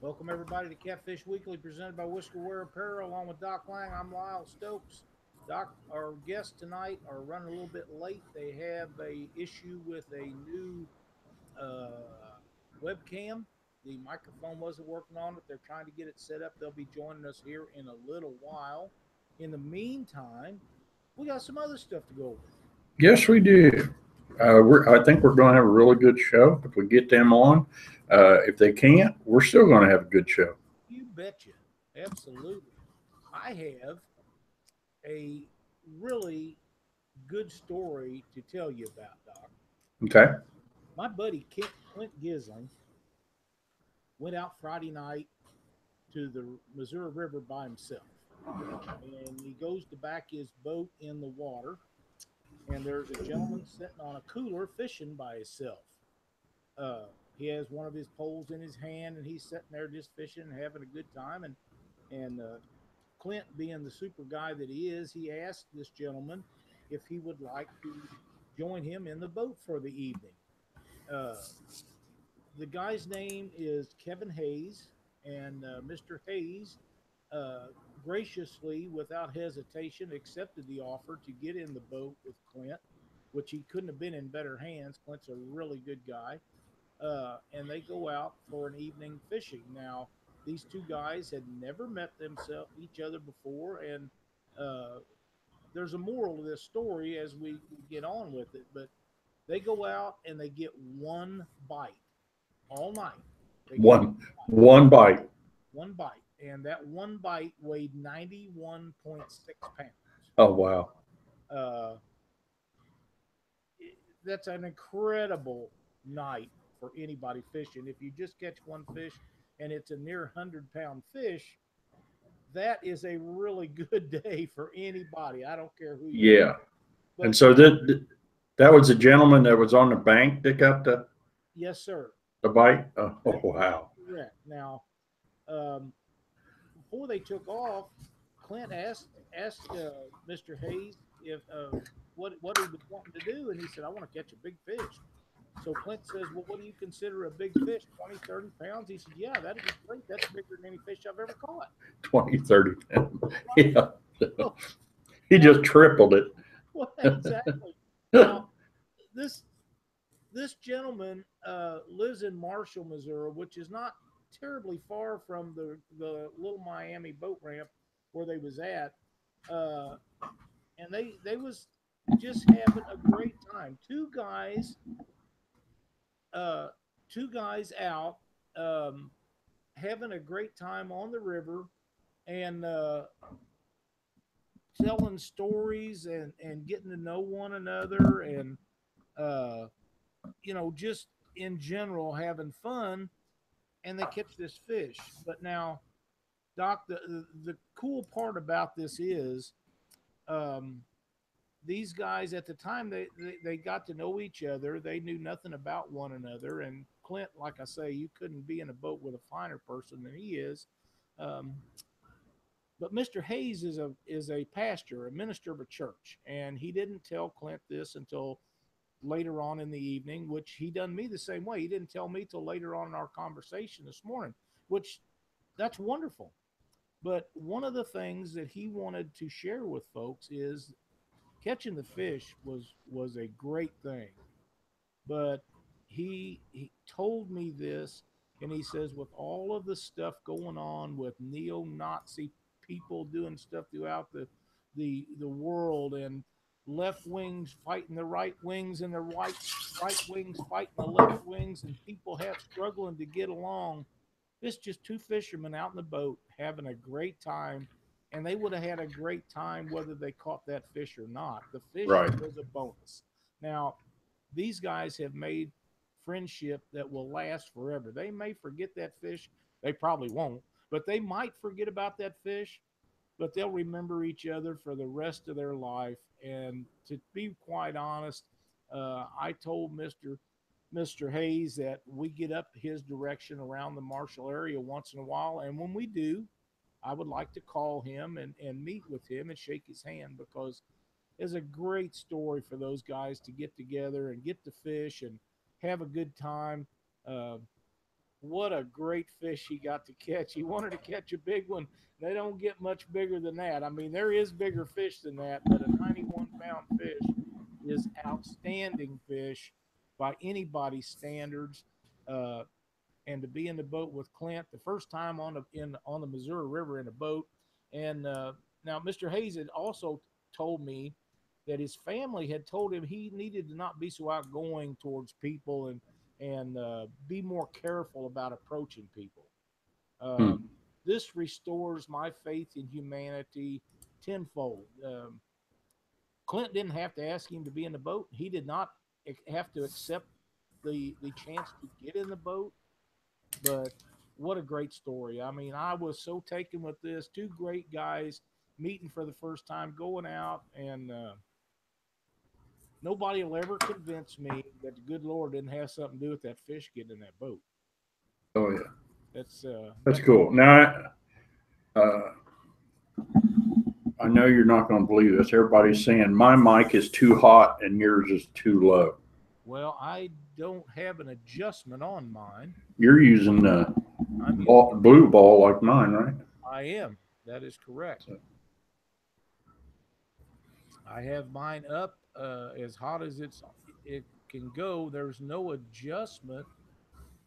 Welcome everybody to Catfish Weekly, presented by Whisker Wear Apparel. Along with Doc Lang, I'm Lyle Stokes. Doc, our guests tonight are running a little bit late. They have a issue with a new webcam. The microphone wasn't working on it. They're trying to get it set up. They'll be joining us here in a little while. In the meantime, we got some other stuff to go over. Yes, we do. I think we're going to have a really good show if we get them on. If they can't, we're still going to have a good show. You betcha. Absolutely. I have a really good story to tell you about, Doc. Okay. My buddy Clint Gisling went out Friday night to the Missouri River by himself. And he goes to back his boat in the water. And there's a gentleman sitting on a cooler fishing by himself. He has one of his poles in his hand and he's sitting there just fishing and having a good time. And Clint, being the super guy that he is, he asked this gentleman if he would like to join him in the boat for the evening. Uh, the guy's name is Kevin Hayes, and Mr. Hayes uh, graciously, without hesitation, accepted the offer to get in the boat with Clint, which he couldn't have been in better hands. Clint's a really good guy. And they go out for an evening fishing. Now, these two guys had never met themselves each other before, and uh, there's a moral to this story as we get on with it. But they go out and they get one bite all night. They get One one bite. one bite, and that one bite weighed 91.6 pounds. Oh wow. Uh, that's an incredible night for anybody fishing. If you just catch one fish and it's a near 100-pound fish, that is a really good day for anybody. I don't care who you are. Yeah. And But so that was a gentleman that was on the bank that got yes, sir. the bite. Oh That is wow. correct. Now, um, before they took off, Clint asked Mr. Hayes if what he was wanting to do, and he said, "I want to catch a big fish." So Clint says, "Well, what do you consider a big fish? 20, 30 pounds?" He said, "Yeah, that'd be great. That's bigger than any fish I've ever caught." 20, 30 pounds. Right. Yeah. So He now, just tripled it. well, exactly. Now, this this gentleman lives in Marshall, Missouri, which is not terribly far from the little Miami boat ramp where they was at. Uh, and they was just having a great time. Uh, two guys out having a great time on the river and telling stories and getting to know one another and uh, just in general having fun. And they catch this fish. But now, Doc, the cool part about this is um, these guys at the time they got to know each other. They knew nothing about one another. And Clint, like I say, you couldn't be in a boat with a finer person than he is. Um, but Mr. Hayes is a pastor, a minister of a church, and he didn't tell Clint this until later on in the evening, which he done me the same way. He didn't tell me till later on in our conversation this morning, which that's wonderful. But one of the things that he wanted to share with folks is catching the fish was a great thing. But he told me this, and he says with all of the stuff going on with neo-Nazi people doing stuff throughout the world, and left wings fighting the right wings, and the right wings fighting the left wings, and people have struggling to get along. It's just two fishermen out in the boat having a great time, and they would have had a great time whether they caught that fish or not. The fish Right. was a bonus. Now, these guys have made friendship that will last forever. They may forget that fish. They probably won't, but they might forget about that fish, but they'll remember each other for the rest of their life. And to be quite honest, I told Mr. Hayes that we get up his direction around the Marshall area once in a while. And when we do, I would like to call him and meet with him and shake his hand, because it's a great story for those guys to get together and get to fish and have a good time. Uh, what a great fish he got to catch. He wanted to catch a big one. They don't get much bigger than that. I mean, there is bigger fish than that, but a 91-pound fish is outstanding fish by anybody's standards. Uh, and to be in the boat with Clint the first time on the Missouri River in a boat. And now Mr. Hayes had also told me that his family had told him he needed to not be so outgoing towards people and be more careful about approaching people. This restores my faith in humanity tenfold. Clint didn't have to ask him to be in the boat. He did not have to accept the chance to get in the boat. But what a great story. I mean, I was so taken with this. Two great guys meeting for the first time, going out, and nobody will ever convince me that the good Lord didn't have something to do with that fish getting in that boat. Oh, yeah. That's cool. Now, I know you're not going to believe this. Everybody's saying my mic is too hot and yours is too low. Well, I don't have an adjustment on mine. You're using the blue ball like mine, right? I am. That is correct. I have mine up as hot as it can go. There's no adjustment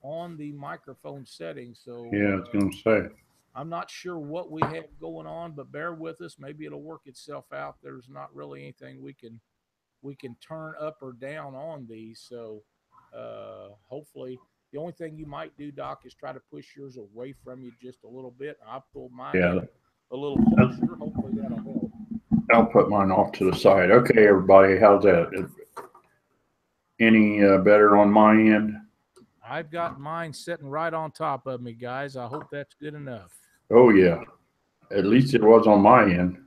on the microphone setting. So yeah, I was going to say. I'm not sure what we have going on, but bear with us. Maybe it'll work itself out. There's not really anything we can turn up or down on these. So hopefully the only thing you might do, Doc, is try to push yours away from you just a little bit. I pulled mine in a little closer. Hopefully that'll help. I'll put mine off to the side. Okay, everybody, how's that? Any better on my end? I've got mine sitting right on top of me, guys. I hope that's good enough. Oh, yeah. At least it was on my end.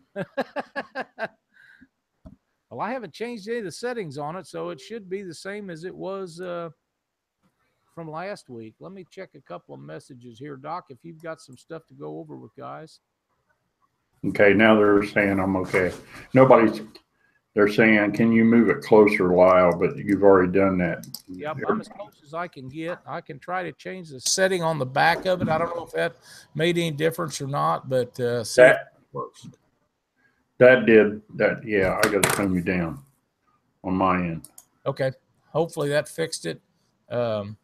Well, I haven't changed any of the settings on it, so it should be the same as it was from last week. Let me check a couple of messages here, Doc, if you've got some stuff to go over with guys. Okay, now they're saying I'm okay. They're saying, can you move it closer, Lyle? But you've already done that. Yep, I'm as close as I can get. I can try to change the setting on the back of it. I don't know if that made any difference or not, but see if it works. That did. Yeah, I got to turn you down on my end. Okay. Hopefully that fixed it. That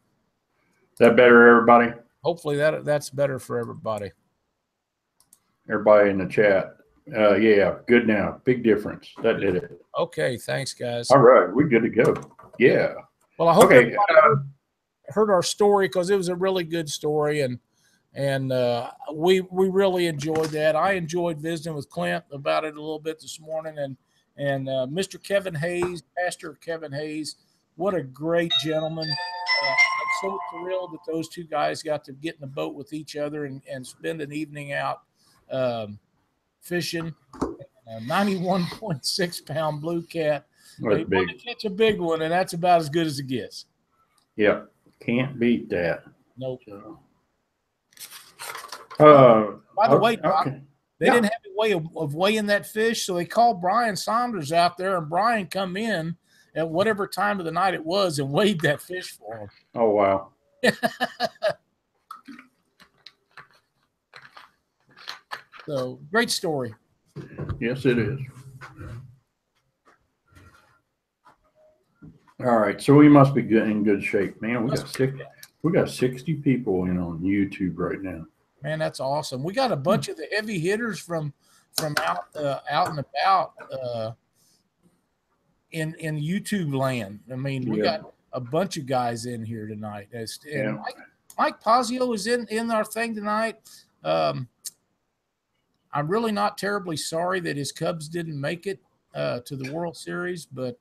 better, everybody? Hopefully that's better for everybody. Everybody in the chat. Yeah, good now. Big difference. That did it. Okay, thanks, guys. All right, we're good to go. Yeah. Well, I hope everybody heard our story, because it was a really good story, and we really enjoyed that. I enjoyed visiting with Clint about it a little bit this morning, and Mr. Kevin Hayes, Pastor Kevin Hayes, what a great gentleman. I'm so thrilled that those two guys got to get in the boat with each other and spend an evening out fishing. A 91.6-pound blue cat. They want to catch a big one, and that's about as good as it gets. Yeah, can't beat that. Nope. By the way, Doc, they didn't have a way of weighing that fish, so they called Brian Saunders out there, and Brian come in at whatever time of the night it was and weighed that fish for him. Oh, wow. So, great story. Yes, it is. All right, so we must be in good shape, man. We got 60 people in on YouTube right now. Man, that's awesome. We got a bunch of the heavy hitters from out and about in YouTube land. I mean, we got a bunch of guys in here tonight. And Mike Pazio is in our thing tonight. I'm really not terribly sorry that his Cubs didn't make it to the World Series, but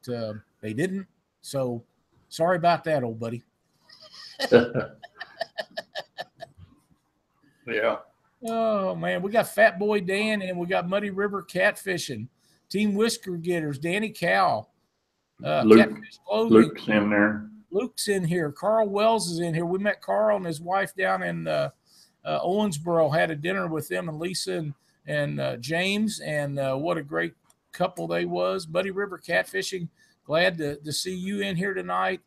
they didn't. So sorry about that, old buddy. Yeah. Oh, man. We got Fat Boy Dan, and we got Muddy River Catfishing. Team Whisker Getters, Danny Cowell. Luke's in there. Luke's in here. Carl Wells is in here. We met Carl and his wife down in Owensboro, had a dinner with them and Lisa and James, and what a great couple they was. Muddy River Catfishing, glad to see you in here tonight.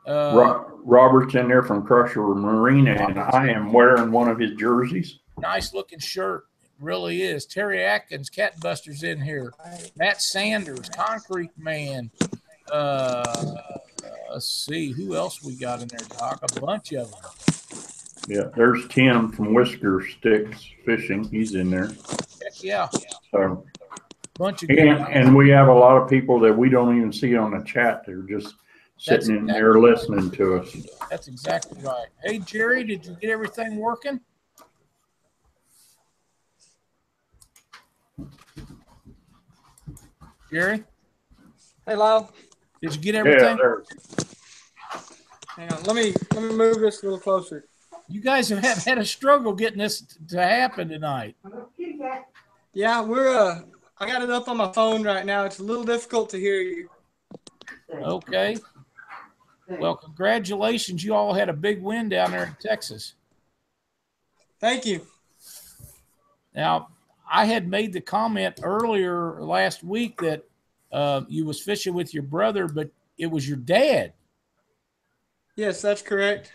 Robert's in there from Crusher Marine, and I am wearing one of his jerseys. Nice looking shirt. It really is. Terry Atkins, Cat Busters in here. Matt Sanders, Concrete Man. Let's see who else we got in there, Doc. A bunch of them. Yeah, there's Tim from Whisker Sticks Fishing. He's in there. Heck yeah. So, bunch of and we have a lot of people that we don't even see on the chat. They're just sitting in there listening to us. That's exactly right. Hey, Jerry, did you get everything working? Jerry? Hey, Lyle. Did you get everything? Yeah, hang on. Let me move this a little closer. You guys have had a struggle getting this to happen tonight. Yeah, I got it up on my phone right now. It's a little difficult to hear you. Okay. Well, congratulations. You all had a big win down there in Texas. Thank you. Now, I had made the comment earlier last week that you was fishing with your brother, but it was your dad. Yes, that's correct.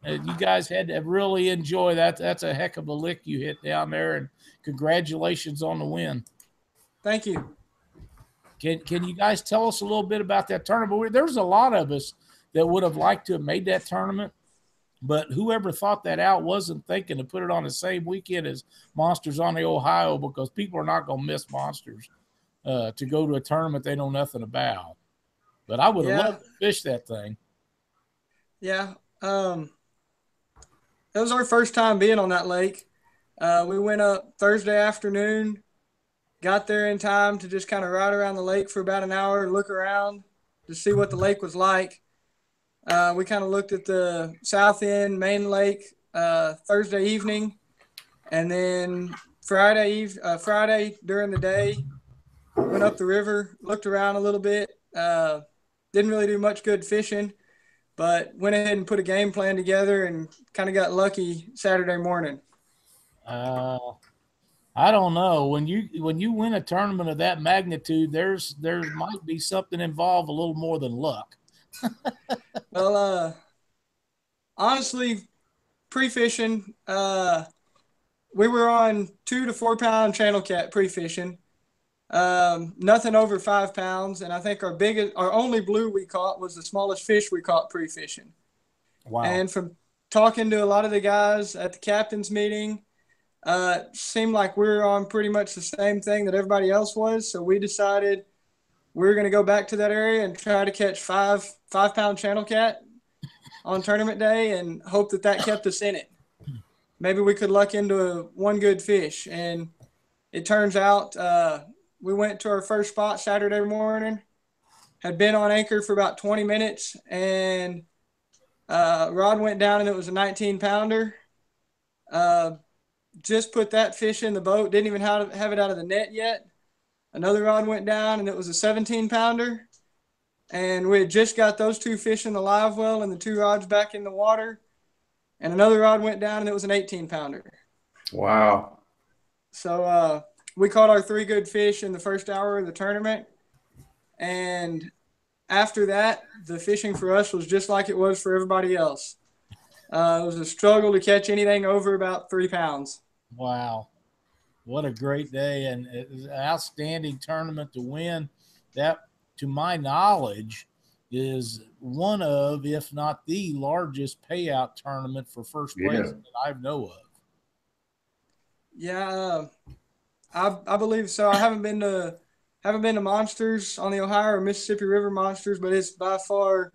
You guys had to really enjoy that. That's a heck of a lick you hit down there, and congratulations on the win. Thank you. Can you guys tell us a little bit about that tournament? There's a lot of us that would have liked to have made that tournament, but whoever thought that out wasn't thinking to put it on the same weekend as Monsters on the Ohio, because people are not going to miss Monsters to go to a tournament they know nothing about. But I would have loved to fish that thing. Yeah. It was our first time being on that lake. We went up Thursday afternoon, got there in time to just kind of ride around the lake for about an hour, look around to see what the lake was like. We kind of looked at the south end, main lake, Thursday evening, and then Friday during the day, went up the river, looked around a little bit. Didn't really do much good fishing, but went ahead and put a game plan together and kind of got lucky Saturday morning. I don't know. When you win a tournament of that magnitude, there might be something involved a little more than luck. Well, honestly, pre-fishing, we were on 2 to 4 pound channel cat pre-fishing. Nothing over 5 pounds, and I think our only blue we caught was the smallest fish we caught pre-fishing. Wow. And from talking to a lot of the guys at the captain's meeting, seemed like we were on pretty much the same thing that everybody else was. So we decided we were going to go back to that area and try to catch 5 pound channel cat on tournament day and hope that kept us in it. Maybe we could luck into one good fish. And it turns out, we went to our first spot Saturday morning, had been on anchor for about 20 minutes, and rod went down, and it was a 19-pounder. Just put that fish in the boat, didn't even have it out of the net yet. Another rod went down, and it was a 17-pounder. And we had just got those 2 fish in the live well and the 2 rods back in the water. And another rod went down, and it was an 18-pounder. Wow. So, we caught our 3 good fish in the first hour of the tournament. And after that, the fishing for us was just like it was for everybody else. It was a struggle to catch anything over about 3 pounds. Wow. What a great day, and it was an outstanding tournament to win. That, to my knowledge, is one of, if not the largest payout tournament for first place that I know of. Yeah, I believe so. I haven't been to Monsters on the Ohio or Mississippi River Monsters, but it's by far,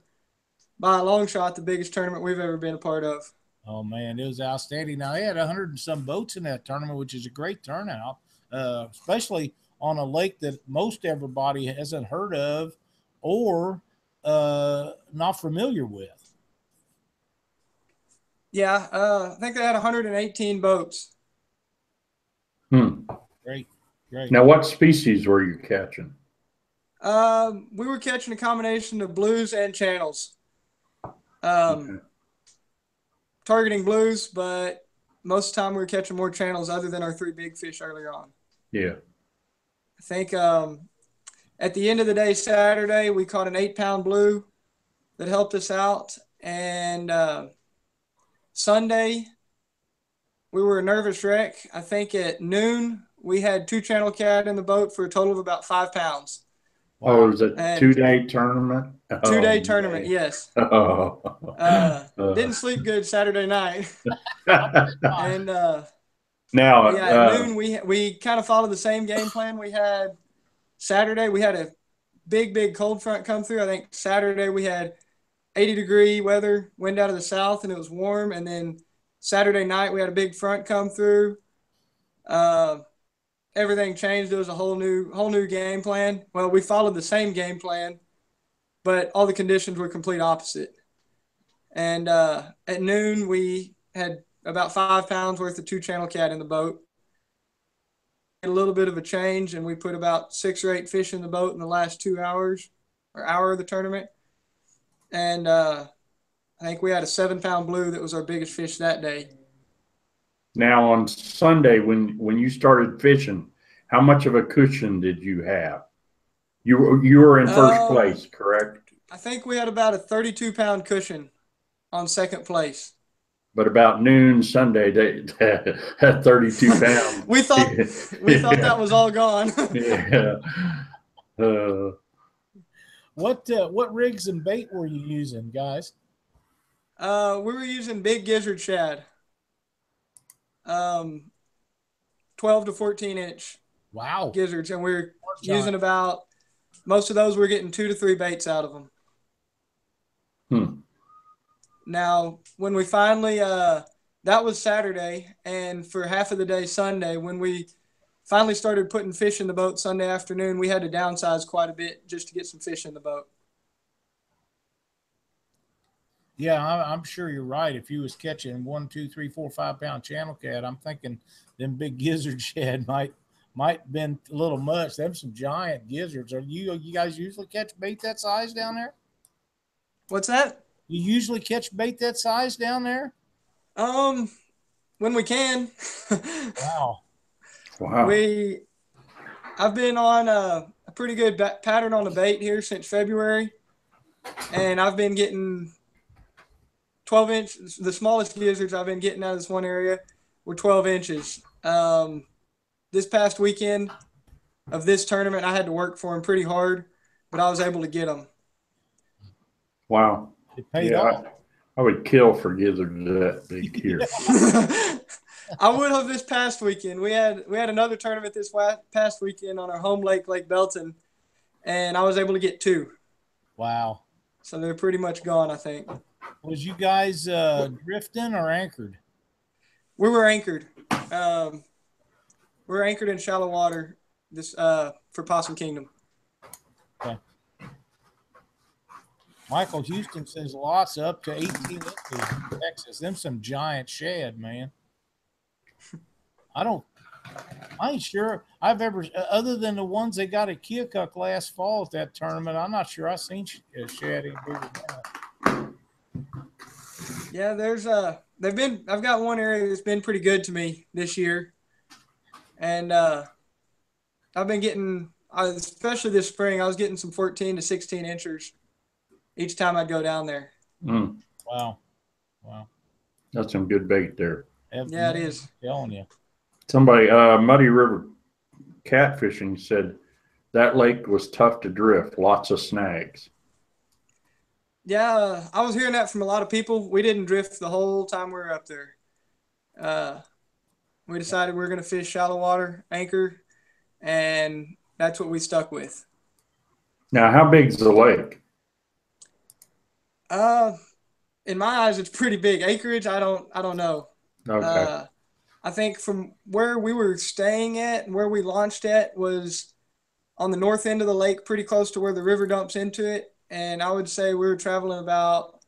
by a long shot, the biggest tournament we've ever been a part of. Oh man, it was outstanding. Now they had 100 and some boats in that tournament, which is a great turnout, especially on a lake that most everybody hasn't heard of or not familiar with. Yeah, I think they had 118 boats. Great. Now, what species were you catching? We were catching a combination of blues and channels. Targeting blues, but most of the time we were catching more channels other than our 3 big fish earlier on. Yeah. I think at the end of the day Saturday, we caught an 8-pound blue that helped us out. And Sunday, we were a nervous wreck. I think at noon, we had 2 channel cat in the boat for a total of about 5 pounds. Wow. Oh, it was a 2-day tournament? 2-day tournament, yes. Oh. Didn't sleep good Saturday night. And now, at noon, we kind of followed the same game plan we had Saturday. We had a big cold front come through. I think Saturday we had 80-degree weather, wind out of the south, and it was warm. And then Saturday night we had a big front come through. Everything changed. There was a whole new game plan. Well, we followed the same game plan, but all the conditions were complete opposite. And at noon we had about 5 pounds worth of 2 channel cat in the boat. A little bit of a change, and we put about 6 or 8 fish in the boat in the last 2 hours or hour of the tournament. And I think we had a 7-pound blue that was our biggest fish that day. Now on Sunday, when you started fishing, how much of a cushion did you have? You were in first place, correct? I think we had about a 32-pound cushion on second place. But about noon Sunday, they had 32 pounds. we thought that was all gone. Yeah. What rigs and bait were you using, guys? We were using big gizzard shad, 12 to 14 inch. Wow. Gizzards, and we're using about, most of those we're getting 2 to 3 baits out of them. Now, when we finally, that was Saturday, and for half of the day Sunday, when we finally started putting fish in the boat Sunday afternoon, we had to downsize quite a bit just to get some fish in the boat. Yeah, I'm sure you're right. If you was catching 1, 2, 3, 4, 5 pound channel cat, I'm thinking them big gizzard shad might been a little much. Them some giant gizzards. Are you guys usually catch bait that size down there? What's that? You usually catch bait that size down there? When we can. Wow. I've been on a pretty good pattern on the bait here since February, and I've been getting 12 inch. The smallest gizzards I've been getting out of this one area were 12 inches. This past weekend of this tournament, I had to work for them pretty hard, but I was able to get them. Wow. It paid off. I would kill for gizzards that big here. I would have this past weekend. We had another tournament this past weekend on our home lake, Lake Belton, and I was able to get 2. Wow. So they're pretty much gone, I think. Was you guys drifting or anchored? We were anchored. We're anchored in shallow water this for Possum Kingdom. Okay. Michael Houston says lots up to 18 inches in Texas. Them some giant shad, man. I ain't sure I've ever, other than the ones they got at Keokuk last fall at that tournament, I'm not sure I've seen shad any bigger than that. Yeah, I've got one area that's been pretty good to me this year. And I've been getting, especially this spring, I was getting some 14 to 16 inchers each time I'd go down there. Wow. That's some good bait there. Yeah, it is. Telling you. Somebody, Muddy River Catfishing said that lake was tough to drift, lots of snags. Yeah, I was hearing that from a lot of people. We didn't drift the whole time we were up there. We decided we were going to fish shallow water, anchor, and that's what we stuck with. Now, how big is the lake? In my eyes, it's pretty big. Acreage, I don't know. Okay. I think from where we were staying at and where we launched at was on the north end of the lake, pretty close to where the river dumps into it. And I would say we were traveling about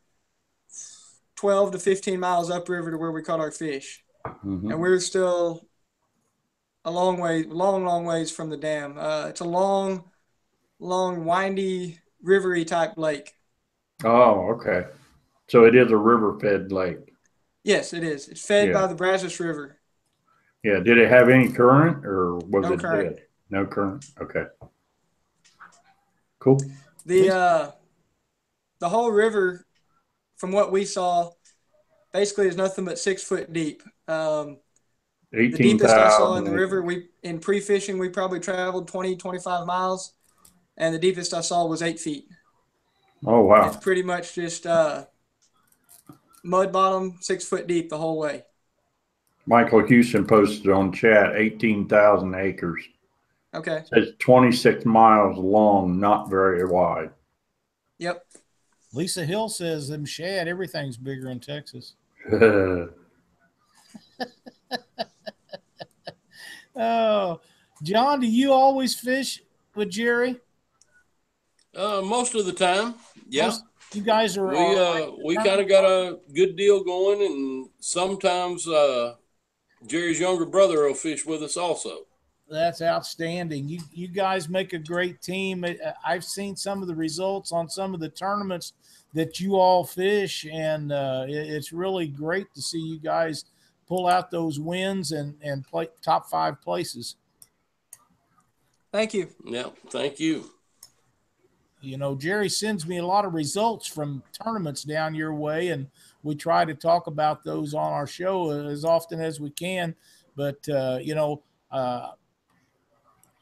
12 to 15 miles upriver to where we caught our fish. Mm-hmm. And we're still a long ways from the dam. It's a long, windy, rivery type lake. Oh, okay. So it is a river-fed lake. Yes, it is. It's fed by the Brazos River. Yeah. Did it have any current, or was it current. dead? No current. Okay. Cool. The the whole river, from what we saw, basically is nothing but 6 foot deep. The deepest I saw in the river, in pre-fishing, we probably traveled 20, 25 miles, and the deepest I saw was 8 feet. Oh, wow. It's pretty much just mud bottom, 6 foot deep the whole way. Michael Houston posted on chat 18,000 acres. Okay. It says 26 miles long, not very wide. Yep. Lisa Hill says them shad, everything's bigger in Texas. Oh, John, do you always fish with Jerry? Most of the time, yeah. You guys are. We kind of got a good deal going, and sometimes Jerry's younger brother will fish with us also. That's outstanding. You guys make a great team. I've seen some of the results on some of the tournaments that you all fish, and it's really great to see you guys pull out those wins and play top 5 places. Thank you. Yeah, thank you. You know, Jerry sends me a lot of results from tournaments down your way, and we try to talk about those on our show as often as we can. But, you know,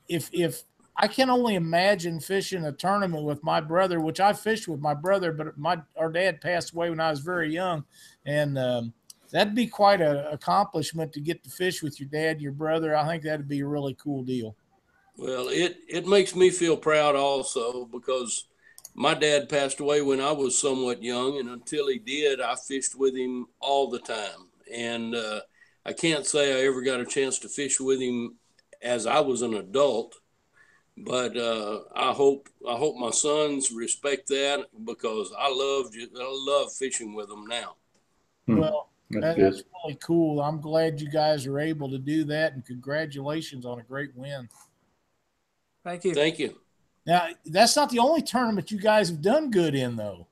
if I can only imagine fishing a tournament with my brother, which I fished with my brother, but our dad passed away when I was very young. And that'd be quite an accomplishment to get to fish with your dad, your brother. I think that'd be a really cool deal. Well, it makes me feel proud also, because my dad passed away when I was somewhat young, and until he did, I fished with him all the time. And I can't say I ever got a chance to fish with him as I was an adult, but I hope my sons respect that, because I love fishing with them now. Well, that's really cool. I'm glad you guys are able to do that, and congratulations on a great win. Thank you. Thank you. Now, that's not the only tournament you guys have done good in, though.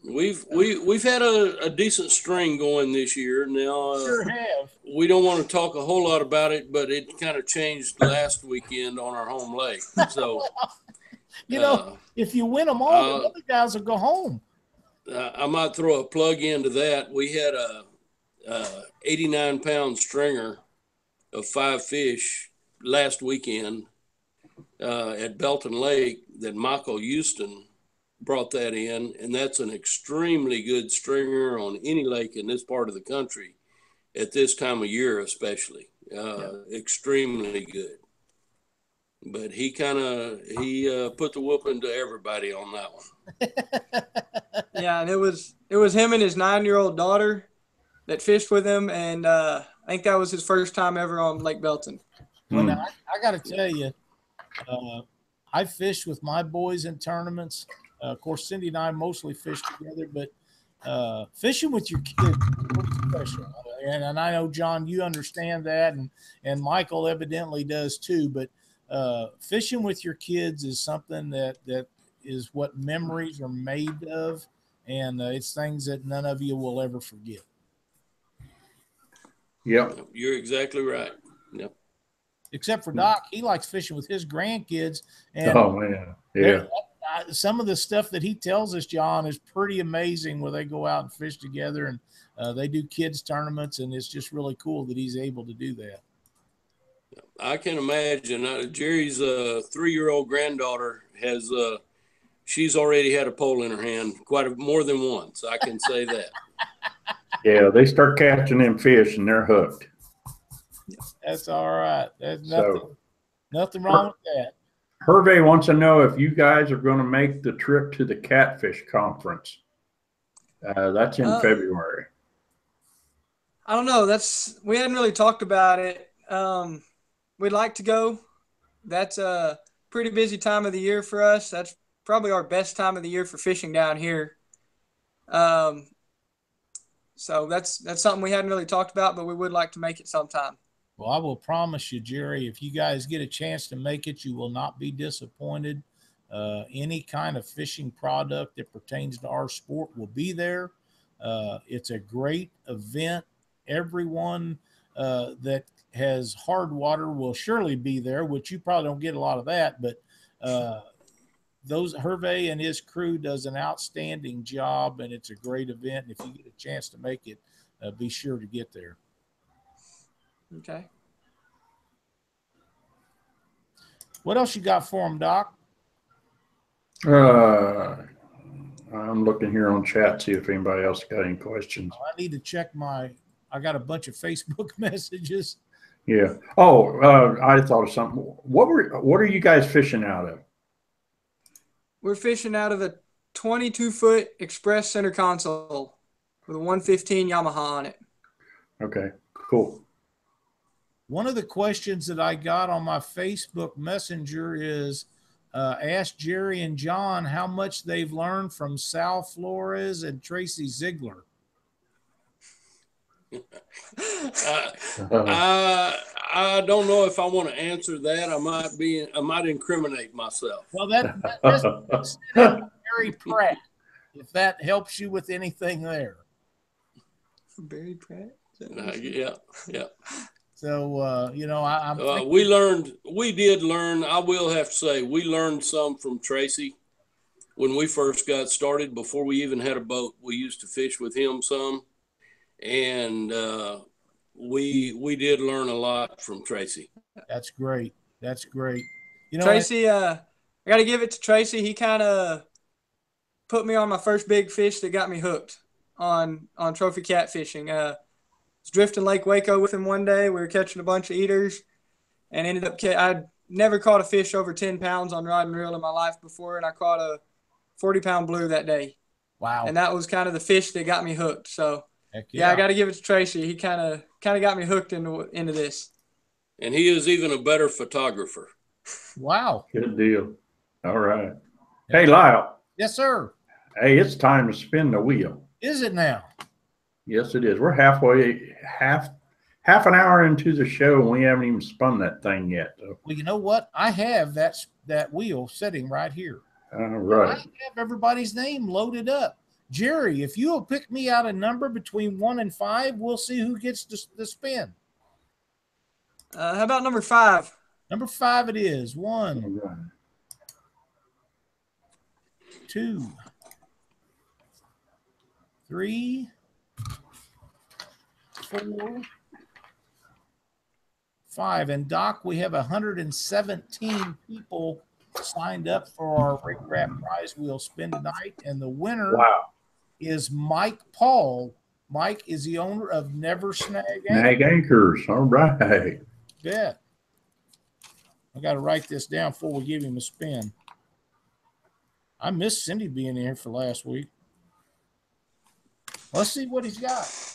We've had a decent string going this year. Now, sure have. We don't want to talk a whole lot about it, but it kind of changed last weekend on our home lake. So, you know, if you win them all, the other guys will go home. I might throw a plug into that. We had a 89-pound stringer of 5 fish last weekend at Belton Lake that Michael Houston brought that in, and that's an extremely good stringer on any lake in this part of the country at this time of year, especially. Extremely good. But he put the whooping to everybody on that one. Yeah, and it was him and his 9-year-old daughter that fished with him, and I think that was his first time ever on Lake Belton. Well, now, I got to tell you, I fished with my boys in tournaments. Of course, Cindy and I mostly fish together, but fishing with your kids is pretty special. And I know, John, you understand that, and Michael evidently does too. But fishing with your kids is something that is what memories are made of, and it's things that none of you will ever forget. Yep. You're exactly right. Yep. Except for Doc, he likes fishing with his grandkids. And oh, man. Yeah. Some of the stuff that he tells us, John, is pretty amazing where they go out and fish together, and they do kids tournaments, and it's just really cool that he's able to do that. I can imagine. Jerry's 3-year-old granddaughter has she's already had a pole in her hand more than once. I can say that. Yeah, they start catching them fish and they're hooked. That's all right. There's nothing wrong with that. Hervé wants to know if you guys are going to make the trip to the Catfish Conference. That's in February. I don't know. We hadn't really talked about it. We'd like to go. That's a pretty busy time of the year for us. That's probably our best time of the year for fishing down here. So that's something we hadn't really talked about, but we would like to make it sometime. Well, I will promise you, Jerry, if you guys get a chance to make it, you will not be disappointed. Any kind of fishing product that pertains to our sport will be there. It's a great event. Everyone that has hard water will surely be there, which you probably don't get a lot of that, but Hervé and his crew does an outstanding job, and it's a great event. If you get a chance to make it, be sure to get there. Okay. What else you got for them, Doc? I'm looking here on chat, see if anybody else got any questions. I need to check I got a bunch of Facebook messages. Yeah. Oh, I thought of something. What are you guys fishing out of? We're fishing out of a 22-foot Express center console with a 115 Yamaha on it. Okay, cool. One of the questions that I got on my Facebook Messenger is ask Jerry and John how much they've learned from Sal Flores and Tracy Ziegler. I don't know if I want to answer that. I might incriminate myself. Well, that's Barry Pratt, if that helps you with anything there. Barry Pratt? Yeah. So, we did learn, I will have to say, we learned some from Tracy when we first got started. Before we even had a boat, we used to fish with him some. And we did learn a lot from Tracy. That's great. That's great. Tracy, I got to give it to Tracy. He kind of put me on my first big fish that got me hooked on trophy catfishing. I was drifting Lake Waco with him one day. We were catching a bunch of eaters and ended up I'd never caught a fish over 10 pounds on rod and reel in my life before, and I caught a 40-pound blue that day. Wow. And that was kind of the fish that got me hooked. So, yeah, I got to give it to Tracy. He kind of got me hooked into this. And he is even a better photographer. Wow. Good deal. All right. Hey, Lyle. Yes, sir. Hey, it's time to spin the wheel. Is it now? Yes, it is. We're half an hour into the show, and we haven't even spun that thing yet. So. Well, you know what? I have that wheel sitting right here. All right. I have everybody's name loaded up. Jerry, if you'll pick me out a number between 1 and 5, we'll see who gets the spin. How about number 5? Number 5 it is. 1, Right. 2, 3, 4, 5. And Doc, we have 117 people signed up for our RigRap prize wheel spin tonight, and the winner is Mike Paul. Mike is the owner of Never Snag Anchors. All right. Bet. I got to write this down before we give him a spin. I missed Cindy being here for last week. Let's see what he's got.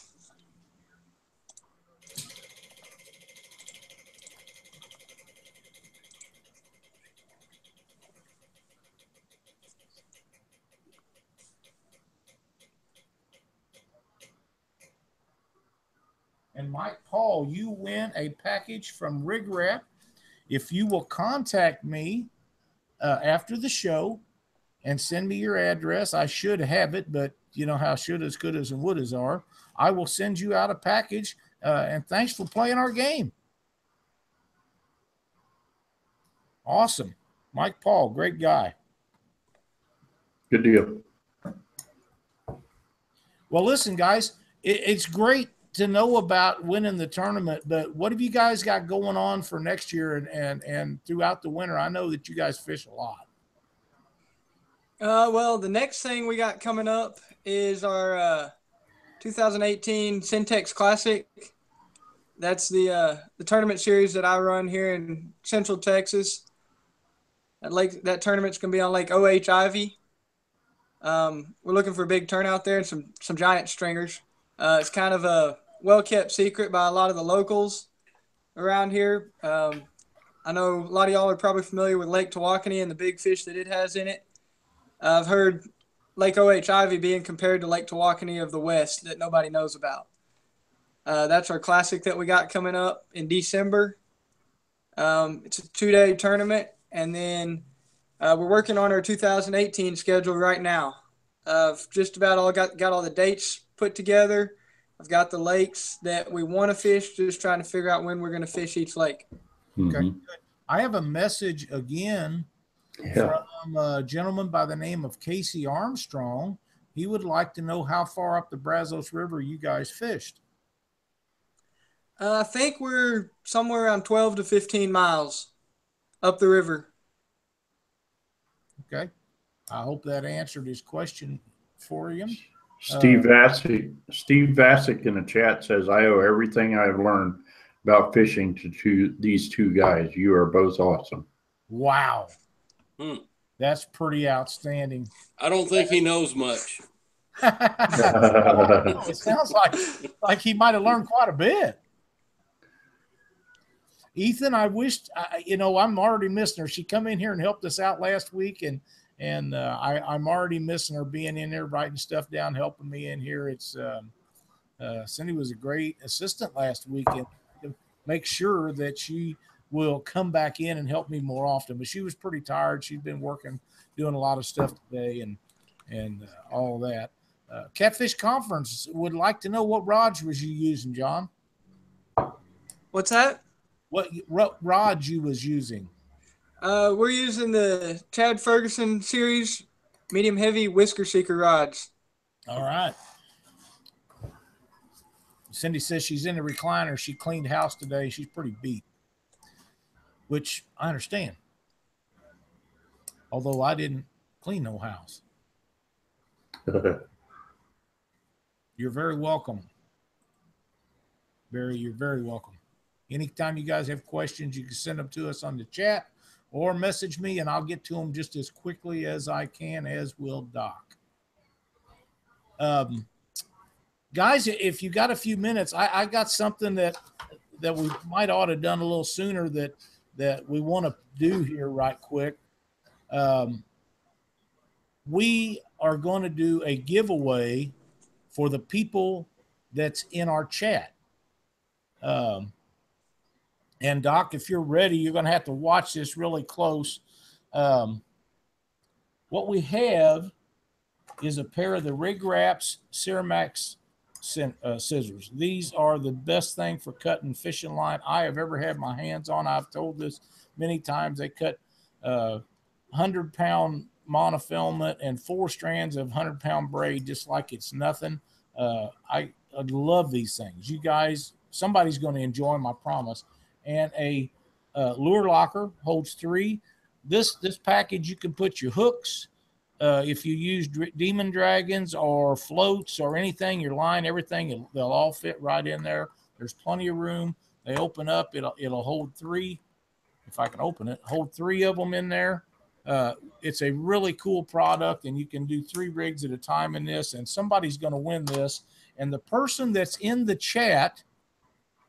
And Mike Paul, you win a package from RigRap. If you will contact me after the show and send me your address, I should have it, but you know how shouldas, couldas, and wouldas are. I will send you out a package, and thanks for playing our game. Awesome. Mike Paul, great guy. Good deal. Well, listen, guys, it's great to know about winning the tournament, but what have you guys got going on for next year and throughout the winter? I know that you guys fish a lot. Well, the next thing we got coming up is our 2018 Syntex Classic. That's the tournament series that I run here in Central Texas. That tournament's going to be on Lake O.H. Ivy. We're looking for a big turnout there and some giant stringers. It's kind of a well-kept secret by a lot of the locals around here. I know a lot of y'all are probably familiar with Lake Tawakoni and the big fish that it has in it. I've heard Lake O.H. Ivy being compared to Lake Tawakoni of the West that nobody knows about. That's our classic that we got coming up in December. It's a 2-day tournament, and then we're working on our 2018 schedule right now. I've just about all got all the dates put together. I've got the lakes that we want to fish, just trying to figure out when we're going to fish each lake. Mm-hmm. Okay, good. I have a message again from a gentleman by the name of Casey Armstrong. He would like to know how far up the Brazos River you guys fished. I think we're somewhere around 12 to 15 miles up the river. Okay. I hope that answered his question for you. Steve Vasic in the chat says, I owe everything I've learned about fishing to these two guys. You are both awesome. Wow. That's pretty outstanding. I don't think he knows much. It sounds like he might have learned quite a bit. Ethan, I wished, I'm already missing her. She come in here and helped us out last week, and I'm already missing her being in there, writing stuff down, helping me in here. It's Cindy was a great assistant last week, and make sure that she will come back in and help me more often. But she was pretty tired. She's been working, doing a lot of stuff today, and all that. Catfish Conference would like to know what rods was you using, John? What's that? What rods you was using? We're using the Chad Ferguson series medium heavy whisker seeker rods. All right. Cindy says she's in the recliner. She cleaned house today. She's pretty beat, which I understand. Although I didn't clean no house. You're very welcome. You're very welcome. Anytime you guys have questions, you can send them to us on the chat or message me, and I'll get to them just as quickly as I can, as will Doc. Guys, if you got a few minutes, I got something that we might ought to have done a little sooner that we want to do here right quick. We are going to do a giveaway for the people that's in our chat. And Doc, if you're ready, you're going to have to watch this really close. What we have is a pair of the RigRap's Ceramax scissors. These are the best thing for cutting fishing line I have ever had my hands on. I've told this many times. They cut 100-pound monofilament and 4 strands of 100-pound braid just like it's nothing. I love these things. You guys, somebody's going to enjoy them, I promise. And a lure locker holds 3. This package, you can put your hooks. If you use demon dragons or floats or anything, your line, everything, they'll all fit right in there. There's plenty of room. They open up. It'll hold 3. If I can open it, hold 3 of them in there. It's a really cool product, and you can do 3 rigs at a time in this, and somebody's going to win this. And the person that's in the chat,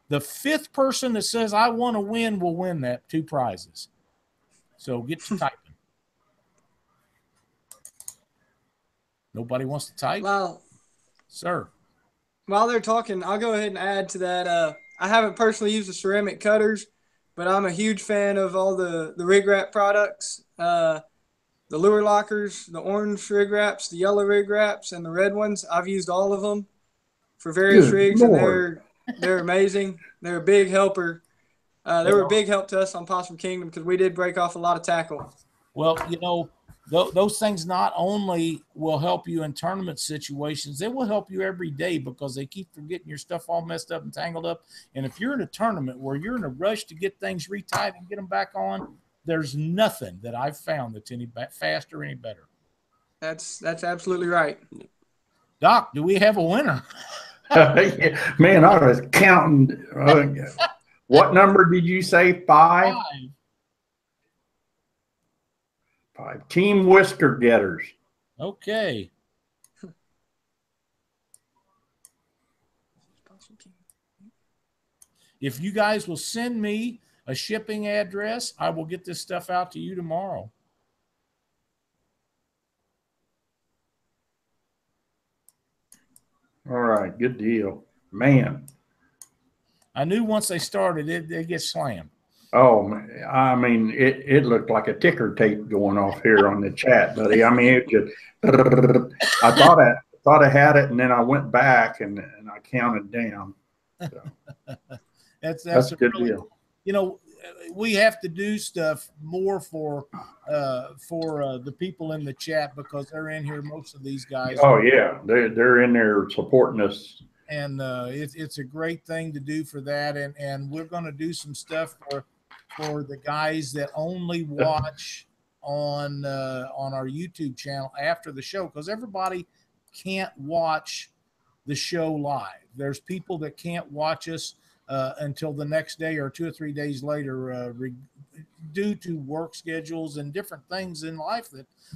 the 5th person that says, I want to win, will win that 2 prizes. So get to typing. Nobody wants to type? Well, sir. While they're talking, I'll go ahead and add to that. I haven't personally used the ceramic cutters, but I'm a huge fan of all the RigRap products. The lure lockers, the orange RigRaps, the yellow RigRaps, and the red ones. I've used all of them for various rigs, and they're amazing. They're a big helper. They were a big help to us on Possum Kingdom because we did break off a lot of tackle. Well, those things not only will help you in tournament situations, they will help you every day because they keep from getting your stuff all messed up and tangled up. And if you're in a tournament where you're in a rush to get things retied and get them back on, there's nothing that I've found that's any faster, any better. That's absolutely right. Doc, do we have a winner? Man, I was counting. What number did you say? 5? 5. Team Whisker Getters. Okay. If you guys will send me a shipping address, I will get this stuff out to you tomorrow. All right, good deal. Man. I knew once they started, they get slammed. Oh, I mean, it looked like a ticker tape going off here on the chat, buddy. I mean, it just, I thought I had it, and then I went back and I counted down. So. That's a good deal. we have to do stuff more for the people in the chat because they're in here. Most of these guys. Oh yeah, they're in there supporting us. And it's a great thing to do for that. And we're going to do some stuff for the guys that only watch on our YouTube channel after the show, because everybody can't watch the show live. There's people that can't watch us until the next day or 2 or 3 days later, due to work schedules and different things in life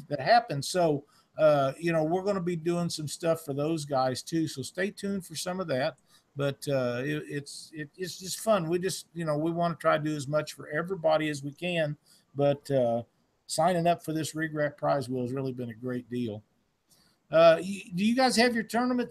that happen. So, we're going to be doing some stuff for those guys too. So stay tuned for some of that. But it's just fun. We just, we want to try to do as much for everybody as we can. But signing up for this RigRap prize wheel has really been a great deal. Do you guys have your tournament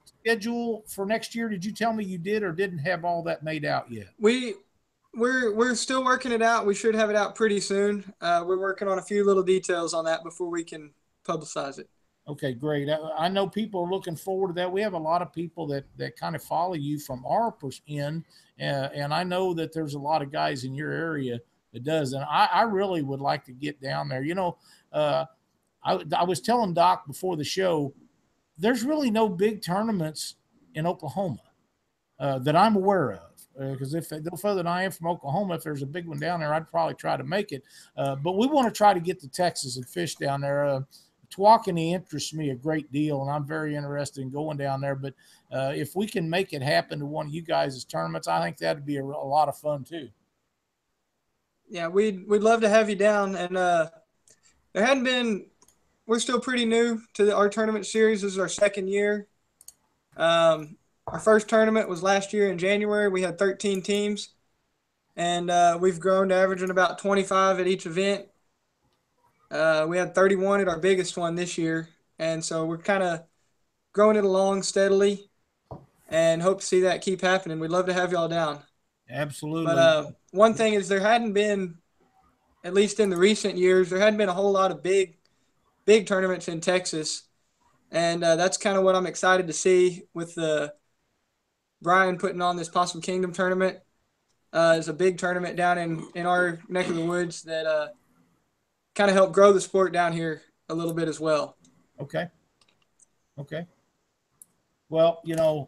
schedule for next year? Did you tell me you did or didn't have all that made out yet? We're still working it out. We should have it out pretty soon. We're working on a few little details on that before we can publicize it. Okay, great. I know people are looking forward to that. We have a lot of people that kind of follow you from our end, and I know that there's a lot of guys in your area that does. And I really would like to get down there. I was telling Doc before the show, there's really no big tournaments in Oklahoma that I'm aware of. Because if no further than I am from Oklahoma, if there's a big one down there, I'd probably try to make it. But we want to try to get to Texas and fish down there. Tawakoni interests me a great deal, and I'm very interested in going down there. But if we can make it happen to one of you guys' tournaments, I think that'd be a lot of fun too. Yeah, we'd love to have you down. And there hadn't been. We're still pretty new to our tournament series. This is our second year. Our first tournament was last year in January. We had 13 teams, and we've grown to averaging about 25 at each event. We had 31 at our biggest one this year, and so we're kind of growing it along steadily and hope to see that keep happening. We'd love to have y'all down. Absolutely. But one thing is there hadn't been, at least in the recent years, there hadn't been a whole lot of big tournaments in Texas, and that's kind of what I'm excited to see with Brian putting on this Possum Kingdom tournament. It's a big tournament down in our neck of the woods that kind of helped grow the sport down here a little bit as well. Okay. Well,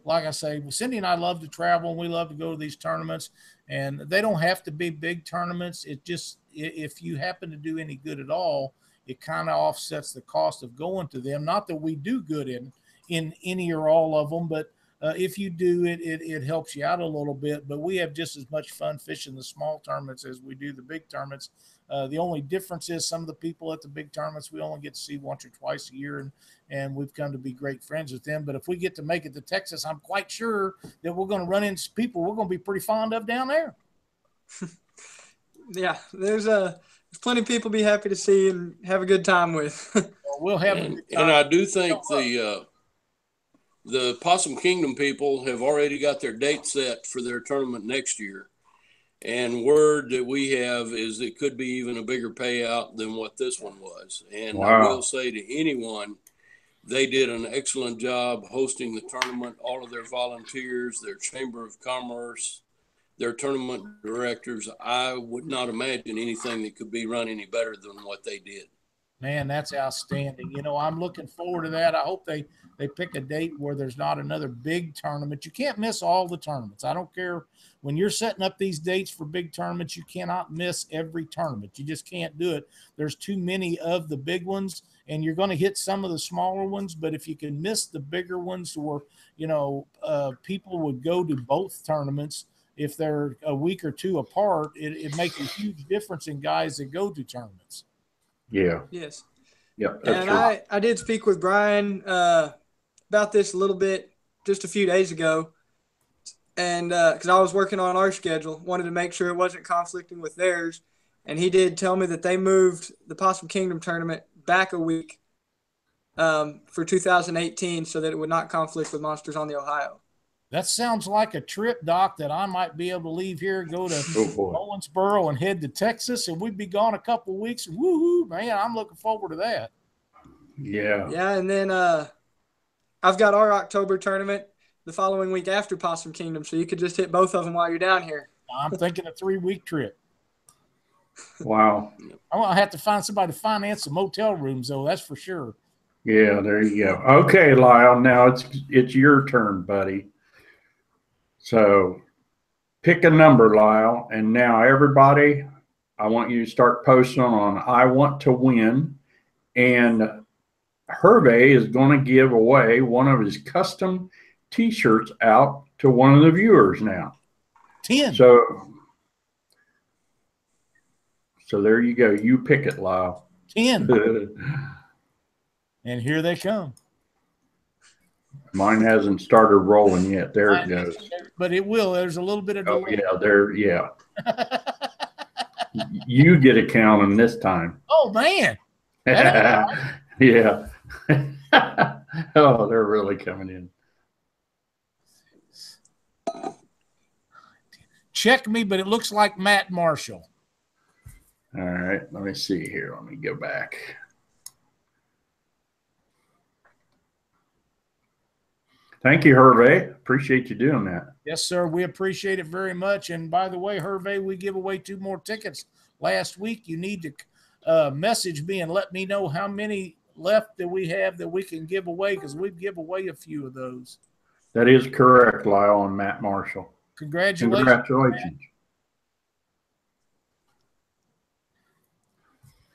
like I say, Cindy and I love to travel, and we love to go to these tournaments, and they don't have to be big tournaments. It just, if you happen to do any good at all, it kind of offsets the cost of going to them. Not that we do good in any or all of them, but if you do, it helps you out a little bit. But we have just as much fun fishing the small tournaments as we do the big tournaments. The only difference is some of the people at the big tournaments we only get to see once or twice a year, and we've come to be great friends with them. But if we get to make it to Texas, I'm quite sure that we're going to run into people we're going to be pretty fond of down there. Yeah, there's plenty of people be happy to see and have a good time with. We'll have and I do think the Possum Kingdom people have already got their date set for their tournament next year. And word that we have is it could be even a bigger payout than what this one was. And wow. I will say to anyone, they did an excellent job hosting the tournament. All of their volunteers, their Chamber of Commerce, their tournament directors, I would not imagine anything that could be run any better than what they did. Man, that's outstanding. I'm looking forward to that. I hope they pick a date where there's not another big tournament. You can't miss all the tournaments. I don't care. When you're setting up these dates for big tournaments, you cannot miss every tournament. You just can't do it. There's too many of the big ones, and you're going to hit some of the smaller ones. But if you can miss the bigger ones where, people would go to both tournaments, if they're a week or two apart, it makes a huge difference in guys that go to tournaments. Yeah. Yes. Yeah. And I did speak with Brian about this a little bit just a few days ago. And because I was working on our schedule, wanted to make sure it wasn't conflicting with theirs. And he did tell me that they moved the Possum Kingdom tournament back a week for 2018 so that it would not conflict with Monsters on the Ohio. That sounds like a trip, Doc, that I might be able to leave here, go to Owensboro and head to Texas, and we'd be gone a couple of weeks. Woo-hoo, man, I'm looking forward to that. Yeah. Yeah, and then I've got our October tournament the following week after Possum Kingdom, so you could just hit both of them while you're down here. I'm thinking a 3-week trip. Wow. I'm gonna have to find somebody to finance some motel rooms, though. That's for sure. Yeah, there you go. Okay, Lyle. Now it's your turn, buddy. So pick a number, Lyle. And now everybody, I want you to start posting on I Want to Win. And Hervé is going to give away one of his custom T-shirts out to one of the viewers now. 10. So there you go. You pick it, Lyle. 10. And here they come. Mine hasn't started rolling yet. There it goes. But it will. There's a little bit of delay. Yeah. You get a count on this time. Oh, man. Yeah. Oh, they're really coming in. Check me, but it looks like Matt Marshall. All right. Let me see here. Let me go back. Thank you, Hervé. Appreciate you doing that. Yes, sir. We appreciate it very much. And by the way, Hervé, we give away 2 more tickets last week. You need to message me and let me know how many left that we have that we can give away, because we give away a few of those. That is correct, Lyle and Matt Marshall. Congratulations. Congratulations.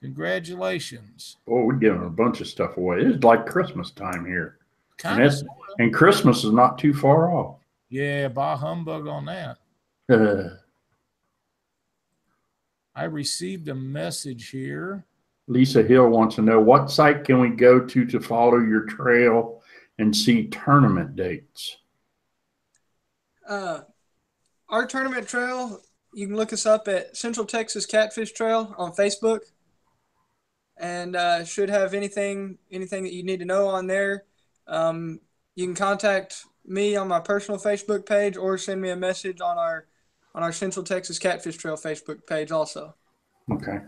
Congratulations. Oh, we're giving a bunch of stuff away. It's like Christmas time here. Kind of. And Christmas is not too far off. Yeah, bah humbug on that. I received a message here. Lisa Hill wants to know, what site can we go to follow your trail and see tournament dates? Our tournament trail, you can look us up at Central Texas Catfish Trail on Facebook, and should have anything that you need to know on there. You can contact me on my personal Facebook page or send me a message on our Central Texas Catfish Trail Facebook page also. Okay,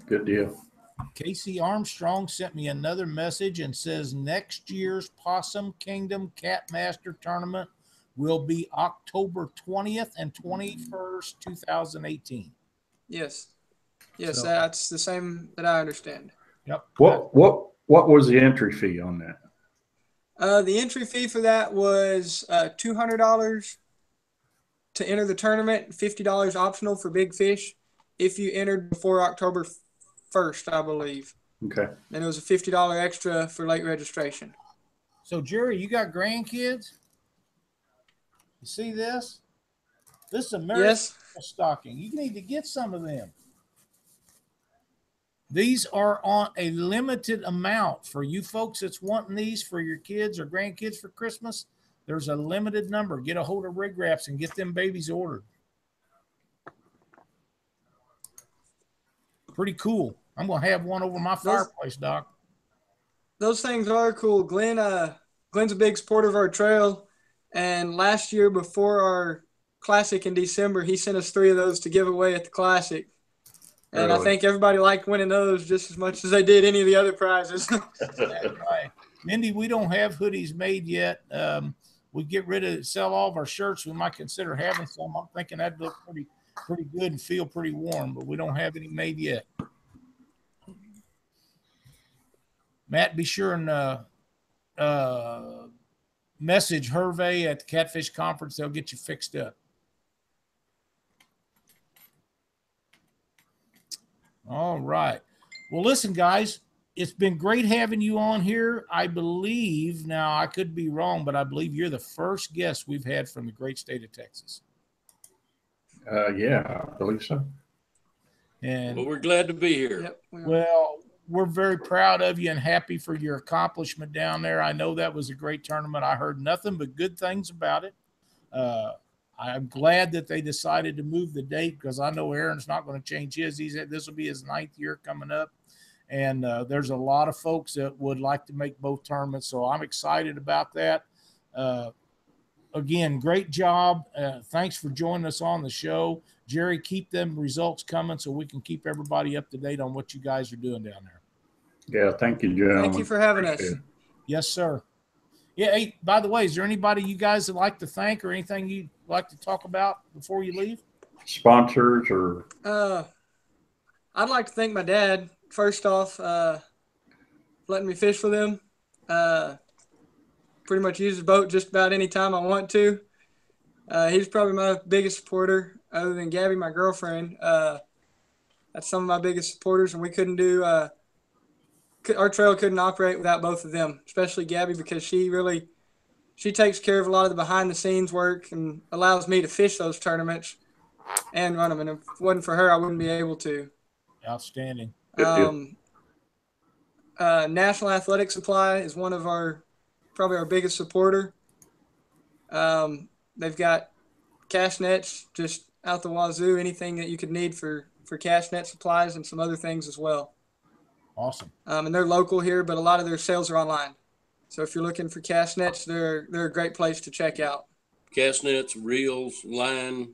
good deal. Casey Armstrong sent me another message and says next year's Possum Kingdom Cat Master Tournament will be October 20th and 21st, 2018. Yes, so, that's the same that I understand. Yep. What was the entry fee on that? The entry fee for that was $200 to enter the tournament, $50 optional for big fish if you entered before October 1st, I believe. Okay. And it was a $50 extra for late registration. So, Jerry, you got grandkids? You see this? This is American stocking. You need to get some of them. These are on a limited amount for you folks that's wanting these for your kids or grandkids for Christmas. There's a limited number. Get a hold of RigRaps and get them babies ordered. Pretty cool. I'm going to have one over my fireplace, Doc. Those things are cool. Glenn's a big supporter of our trail. And last year before our classic in December, he sent us 3 of those to give away at the classic. And really? I think everybody liked winning those just as much as they did any of the other prizes. That's right. Mindy, we don't have hoodies made yet. We sell all of our shirts. We might consider having some. I'm thinking that'd look pretty good and feel pretty warm, but we don't have any made yet. Matt, be sure and message Hervé at the Catfish Conference. They'll get you fixed up. All right. Well, listen, guys, it's been great having you on here. I believe, now I could be wrong, but I believe you're the first guest we've had from the great state of Texas. Yeah, I believe so. And well, we're glad to be here. Yep, well, we're very proud of you and happy for your accomplishment down there. I know that was a great tournament. I heard nothing but good things about it. I'm glad that they decided to move the date because I know Aaron's not going to change his. This will be his 9th year coming up. And there's a lot of folks that would like to make both tournaments. So I'm excited about that. Again, great job. Thanks for joining us on the show. Jerry, keep them results coming so we can keep everybody up to date on what you guys are doing down there. Yeah, thank you, gentlemen. Thank you for having us. Yes, sir. Yeah, hey, by the way, is there anybody you guys would like to thank or anything you'd like to talk about before you leave? sponsors or? I'd like to thank my dad, first off, letting me fish with him. Pretty much use his boat just about any time I want to. He's probably my biggest supporter, other than Gabby, my girlfriend. That's some of my biggest supporters, and we couldn't do our trail couldn't operate without both of them, especially Gabby, because she takes care of a lot of the behind the scenes work and allows me to fish those tournaments and run them. And if it wasn't for her, I wouldn't be able to. Outstanding. National Athletic Supply is one of probably our biggest supporter. They've got cast nets just out the wazoo, anything that you could need for cast net supplies and some other things as well. Awesome. And they're local here, but a lot of their sales are online. So if you're looking for cast nets, they're a great place to check out. Cast nets, reels, line,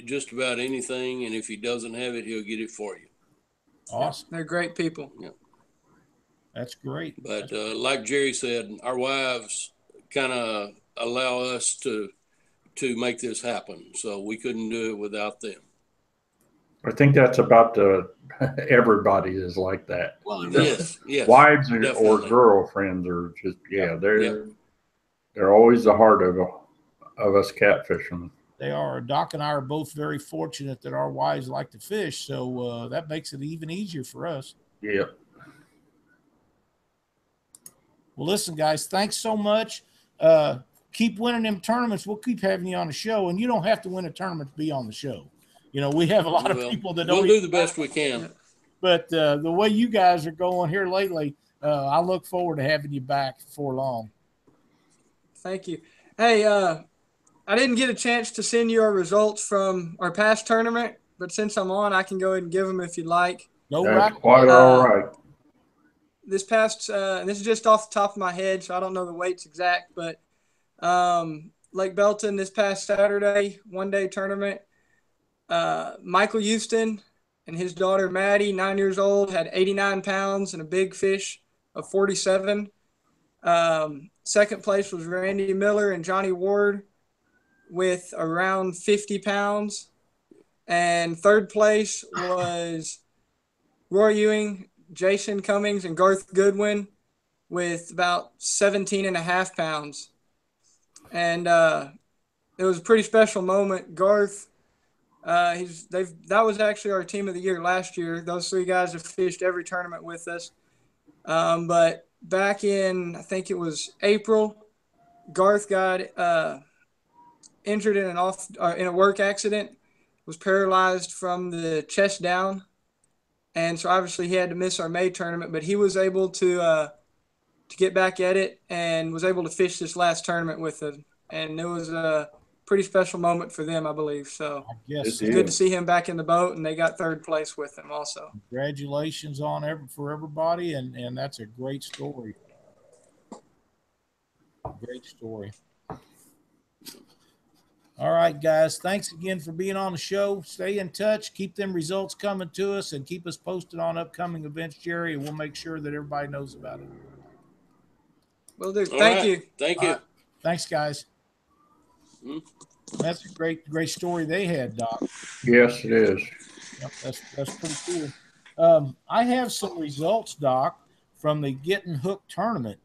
just about anything. And if he doesn't have it, he'll get it for you. Awesome. They're great people. Yeah. That's great. But like Jerry said, our wives kind of allow us to make this happen. So we couldn't do it without them. I think that's about everybody is like that. Well, yes. Wives or definitely. girlfriends are just, they're always the heart of us catfishermen. They are. Doc and I are both very fortunate that our wives like to fish, so that makes it even easier for us. Yeah. Well, listen, guys, thanks so much. Keep winning them tournaments. We'll keep having you on the show, and you don't have to win a tournament to be on the show. You know, we have a lot of people that don't. We'll do the best we can. But the way you guys are going here lately, I look forward to having you back before long. Thank you. Hey, I didn't get a chance to send you our results from our past tournament, but since I'm on, I can go ahead and give them if you'd like. No, that's quite all right. This past, this is just off the top of my head, so I don't know the weights exact, but Lake Belton this past Saturday, one-day tournament, Michael Houston and his daughter Maddie, 9 years old, had 89 pounds and a big fish of 47. Second place was Randy Miller and Johnny Ward with around 50 pounds. And third place was Roy Ewing, Jason Cummings, and Garth Goodwin with about 17.5 pounds. And it was a pretty special moment. Garth, that was actually our team of the year last year. Those three guys have fished every tournament with us. But back in, I think it was April, Garth got injured in a work accident, was paralyzed from the chest down. And so obviously he had to miss our May tournament, but he was able to get back at it and was able to fish this last tournament with us. And it was a pretty special moment for them, I believe. So it's good to see him back in the boat, and they got third place with him also. Congratulations for everybody, and that's a great story. Great story. All right, guys. Thanks again for being on the show. Stay in touch. Keep them results coming to us, and keep us posted on upcoming events, Jerry, and we'll make sure that everybody knows about it. Will do. Thank you. Thank you. Right. Thanks, guys. That's a great story they had, Doc. Yes, it is. Yep, that's pretty cool. I have some results, Doc, from the Getting Hooked tournament.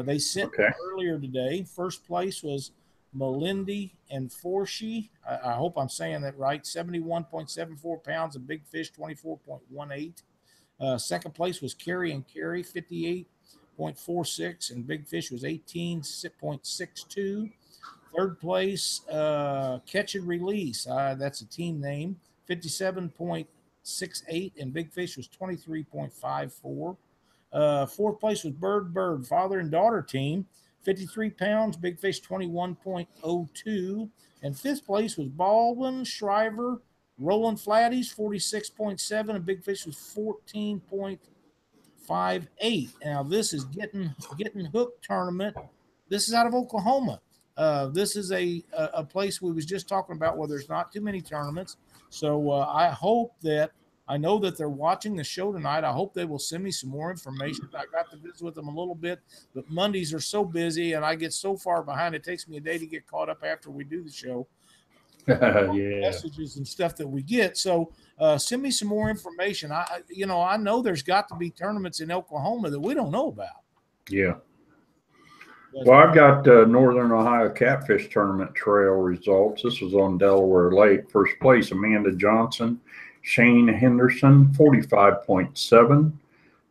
They sent earlier today. First place was Melindy and Forshee. I hope I'm saying that right. 71.74 pounds of big fish, 24.18. Second place was Carrie and Carrie, 58.46, and big fish was 18.62. Third place, Catch and Release. That's a team name. 57.68, and big fish was 23.54. Fourth place was Bird, father and daughter team. 53 pounds, big fish 21.02. And fifth place was Baldwin, Shriver, Roland Flatties, 46.7, and big fish was 14.58. Now, this is Getting Hooked tournament. This is out of Oklahoma. This is a place we was just talking about where there's not too many tournaments. So I know that they're watching the show tonight. I hope they will send me some more information. I got to visit with them a little bit, but Mondays are so busy and I get so far behind. It takes me a day to get caught up after we do the show. Yeah. messages and stuff that we get. So send me some more information. I know there's got to be tournaments in Oklahoma that we don't know about. Yeah. Well, I've got Northern Ohio Catfish Tournament trail results. This was on Delaware Lake. First place, Amanda Johnson, Shane Henderson, 45.7.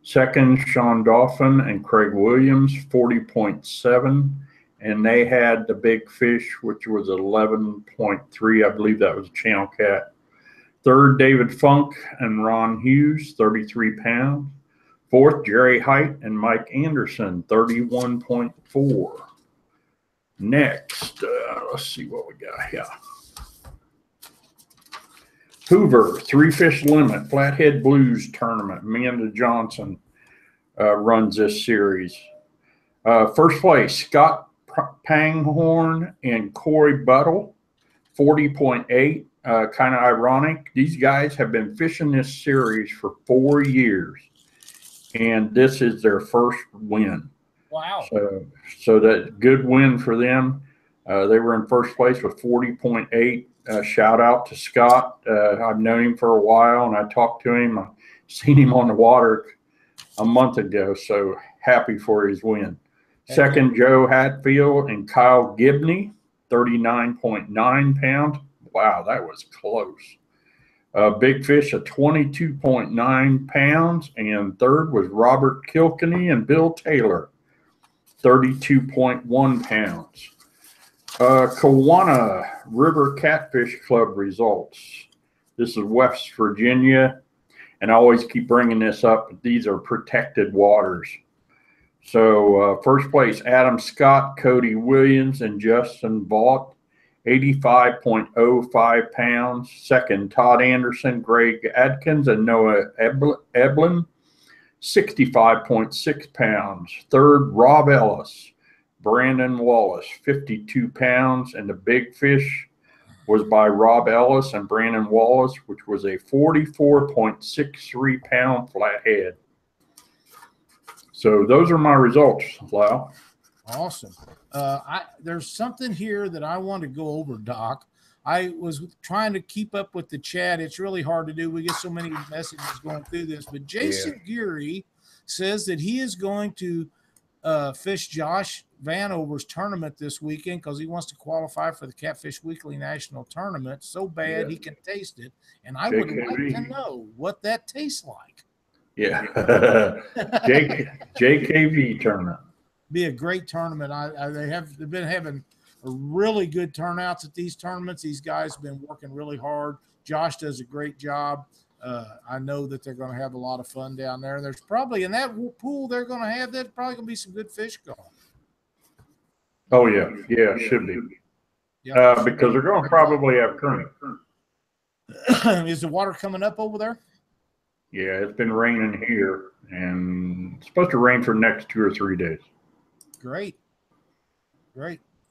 Second, Sean Dauphin and Craig Williams, 40.7. And they had the big fish, which was 11.3. I believe that was a channel cat. Third, David Funk and Ron Hughes, 33 pounds. Fourth, Jerry Height and Mike Anderson, 31.4. Next, let's see what we got here. Hoover, 3-fish limit, Flathead Blues tournament. Amanda Johnson runs this series. First place, Scott Panghorn and Corey Buttle, 40.8. Kind of ironic. These guys have been fishing this series for 4 years, and this is their first win. Wow. So that good win for them. They were in first place with 40.8. Shout out to Scott. I've known him for a while, and I talked to him. I've seen him on the water a month ago, so happy for his win. Second, Joe Hatfield and Kyle Gibney, 39.9 pounds. Wow, that was close. Big fish at 22.9 pounds. And third was Robert Kilkenny and Bill Taylor, 32.1 pounds. Kawana River Catfish Club results. This is West Virginia, and I always keep bringing this up, but these are protected waters. So first place, Adam Scott, Cody Williams, and Justin Vaught, 85.05 pounds. Second, Todd Anderson, Greg Adkins, and Noah Eblin, 65.6 pounds. Third, Rob Ellis, Brandon Wallace, 52 pounds. And the big fish was by Rob Ellis and Brandon Wallace, which was a 44.63 pound flathead. So those are my results, Lyle. Awesome. There's something here that I want to go over, Doc. I was trying to keep up with the chat. It's really hard to do. We get so many messages going through this. But Jason Geary says that he is going to fish Josh Vanover's tournament this weekend because he wants to qualify for the Catfish Weekly National Tournament so bad he can taste it. And I would like to know what that tastes like. Yeah. JKV tournament. Be a great tournament. They've been having really good turnouts at these tournaments. These guys have been working really hard. Josh does a great job. I know that they're going to have a lot of fun down there. There's probably in that pool they're going to have, there's probably going to be some good fish going. Oh yeah, should be. Yeah, because they're going to probably have current. Is the water coming up over there? Yeah, it's been raining here, and it's supposed to rain for the next 2 or 3 days. Great.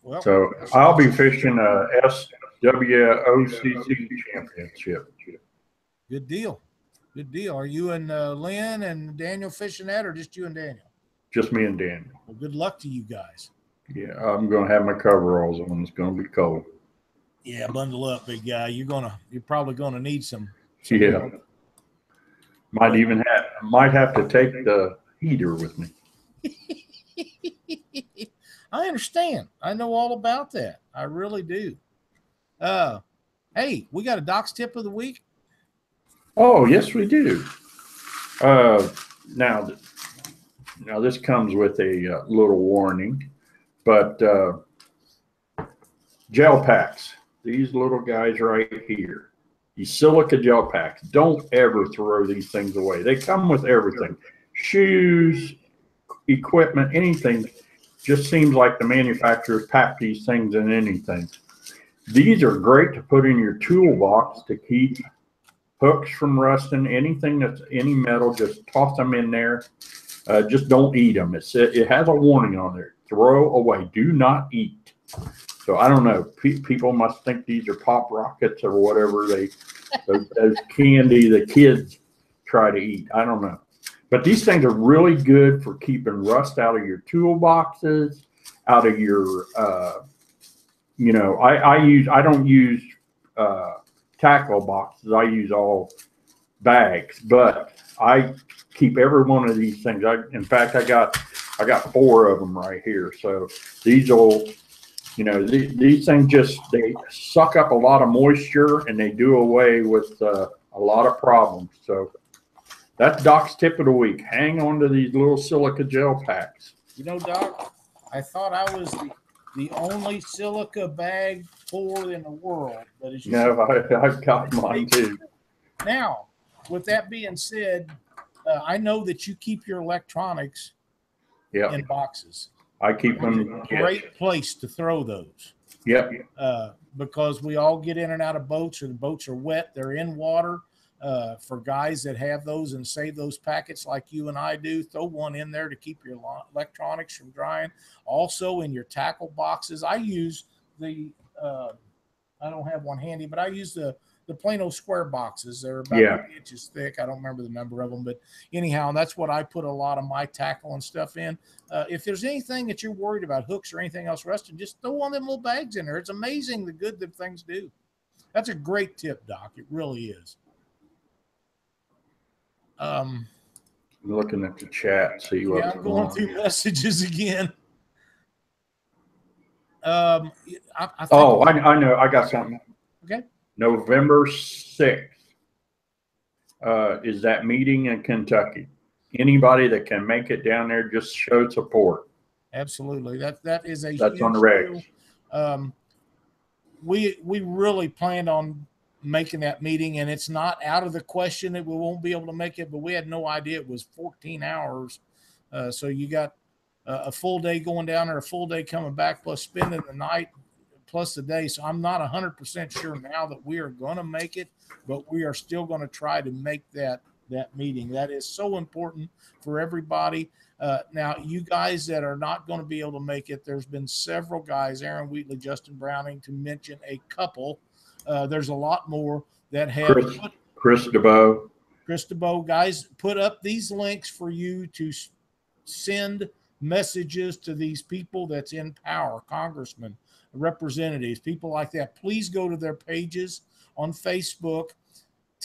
Well, so I'll be fishing a SWOCC championship. Good deal. Are you and Lynn and Daniel fishing that, or just you and Daniel? Just me and Daniel. Well, good luck to you guys. Yeah, I'm going to have my coveralls on. It's going to be cold. Yeah, bundle up, big guy. You're probably going to need some. Yeah. Might have to take the heater with me. I understand. I know all about that. I really do. Hey, we got a Doc's tip of the week. Oh, yes, we do. Now this comes with a little warning, but gel packs. These little guys right here. These silica gel packs. Don't ever throw these things away. They come with everything. Shoes, equipment, anything. Just seems like the manufacturers pack these things in anything. These are great to put in your toolbox to keep hooks from rusting. Anything that's any metal, just toss them in there. Just don't eat them. It has a warning on there. Throw away. Do not eat. So I don't know. People must think these are pop rockets or whatever those candy the kids try to eat. I don't know. But these things are really good for keeping rust out of your toolboxes, out of your, I don't use tackle boxes. I use all bags, but I keep every one of these things. In fact, I got 4 of them right here. So these will, these things they suck up a lot of moisture and they do away with a lot of problems. So that's Doc's tip of the week. Hang on to these little silica gel packs. Doc, I thought I was the only silica bag pour in the world. But as you said, I've got mine too. Now, with that being said, I know that you keep your electronics in boxes. I keep them. Great place to throw those. Yep. Because we all get in and out of boats, or the boats are wet, they're in water. For guys that have those and save those packets like you and I do, throw one in there to keep your electronics from drying. Also in your tackle boxes, I use I don't have one handy, but I use the plain old square boxes. They're about 3 inches thick. I don't remember the number of them, but anyhow, that's what I put a lot of my tackle and stuff in. If there's anything that you're worried about, hooks or anything else rusting, just throw one of them little bags in there. It's amazing the good that things do. That's a great tip, Doc. It really is. I'm looking at the chat, see what's I'm going through messages again. I know. I got something. Okay. November 6th is that meeting in Kentucky. Anybody that can make it down there, just show support. Absolutely. That is a that's huge on the regs. Deal. We really planned on making that meeting, and it's not out of the question that we won't be able to make it, but we had no idea it was 14 hours. So you got a full day going down there, a full day coming back, plus spending the night, plus the day. So I'm not 100% sure now that we are going to make it, but we are still going to try to make that meeting. That is so important for everybody. Now, you guys that are not going to be able to make it, there's been several guys, Aaron Wheatley, Justin Browning, to mention a couple. There's a lot more that have Chris DeBow, guys, put up these links for you to send messages to these people that's in power, congressmen, representatives, people like that. Please go to their pages on Facebook.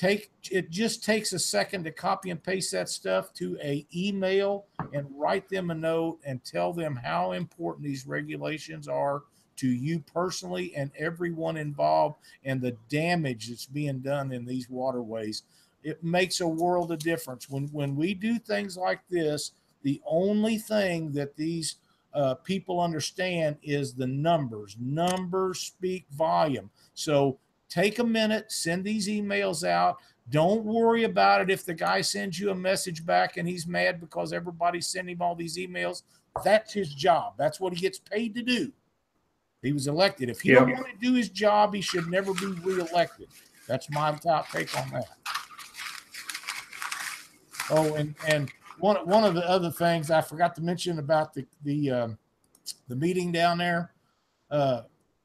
It just takes a second to copy and paste that stuff to an email and write them a note and tell them how important these regulations are to you personally and everyone involved, and the damage that's being done in these waterways. It makes a world of difference. When we do things like this, the only thing that these people understand is the numbers. Numbers speak volume. So take a minute, send these emails out. Don't worry about it if the guy sends you a message back and he's mad because everybody's sending him all these emails. That's his job. That's what he gets paid to do. He was elected. If he don't want to do his job, he should never be reelected. That's my top take on that. Oh, and one of the other things I forgot to mention about the meeting down there,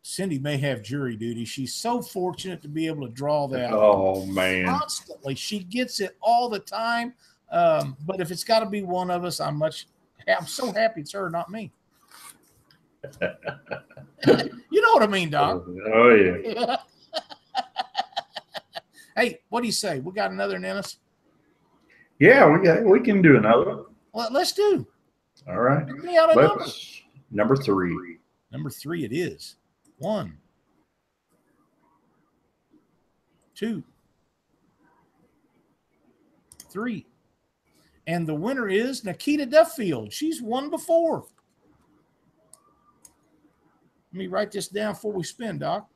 Cindy may have jury duty. She's so fortunate to be able to draw that. Oh, man. Constantly. She gets it all the time. But if it's got to be one of us, I'm so happy it's her, not me. You know what I mean, Doc? Oh, yeah. Hey, what do you say? We got another in us? Yeah, we can do another one. Well, let's do. All right. Give me out a number. Number 3. Number 3 it is. 1, 2, 3. And the winner is Nikita Duffield. She's won before. Let me write this down before we spin, Doc.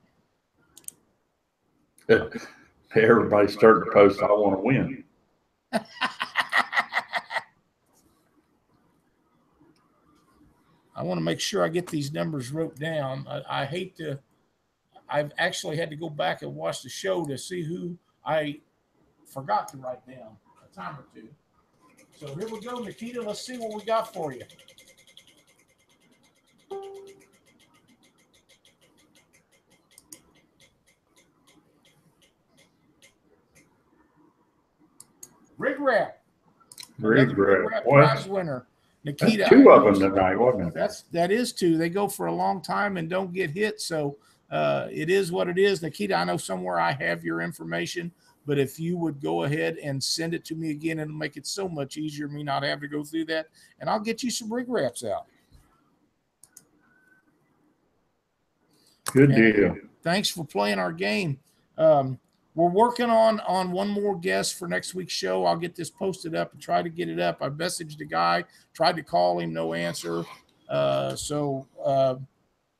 Everybody's starting to post, I want to win. I want to make sure I get these numbers wrote down. I hate to. I've actually had to go back and watch the show to see who I forgot to write down a time or two. So here we go, Nikita. Let's see what we got for you. RigRap. RigRap. Prize winner. Nikita. That's 2 of them tonight, wasn't it? That is 2. They go for a long time and don't get hit. So It is what it is. Nikita, I know somewhere I have your information, but if you would go ahead and send it to me again, it'll make it so much easier me not having to go through that. And I'll get you some RigRaps out. Good deal. Thanks for playing our game. We're working on one more guest for next week's show. I'll get this posted up and try to get it up. I messaged the guy, tried to call him, no answer. So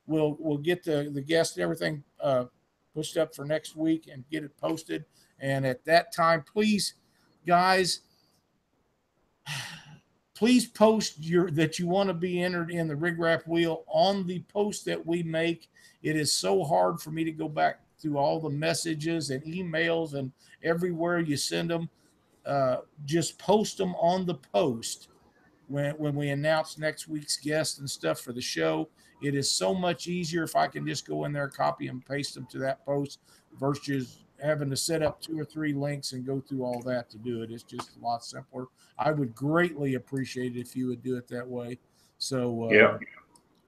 we'll get the guest and everything pushed up for next week and get it posted. And at that time, please, guys, please post that you want to be entered in the RigRap wheel on the post that we make. It is so hard for me to go back through all the messages and emails and everywhere you send them. Just post them on the post when we announce next week's guest and stuff for the show. It is so much easier if I can just go in there, copy and paste them to that post versus having to set up 2 or 3 links and go through all that to do it. It's just a lot simpler. I would greatly appreciate it if you would do it that way. So yeah.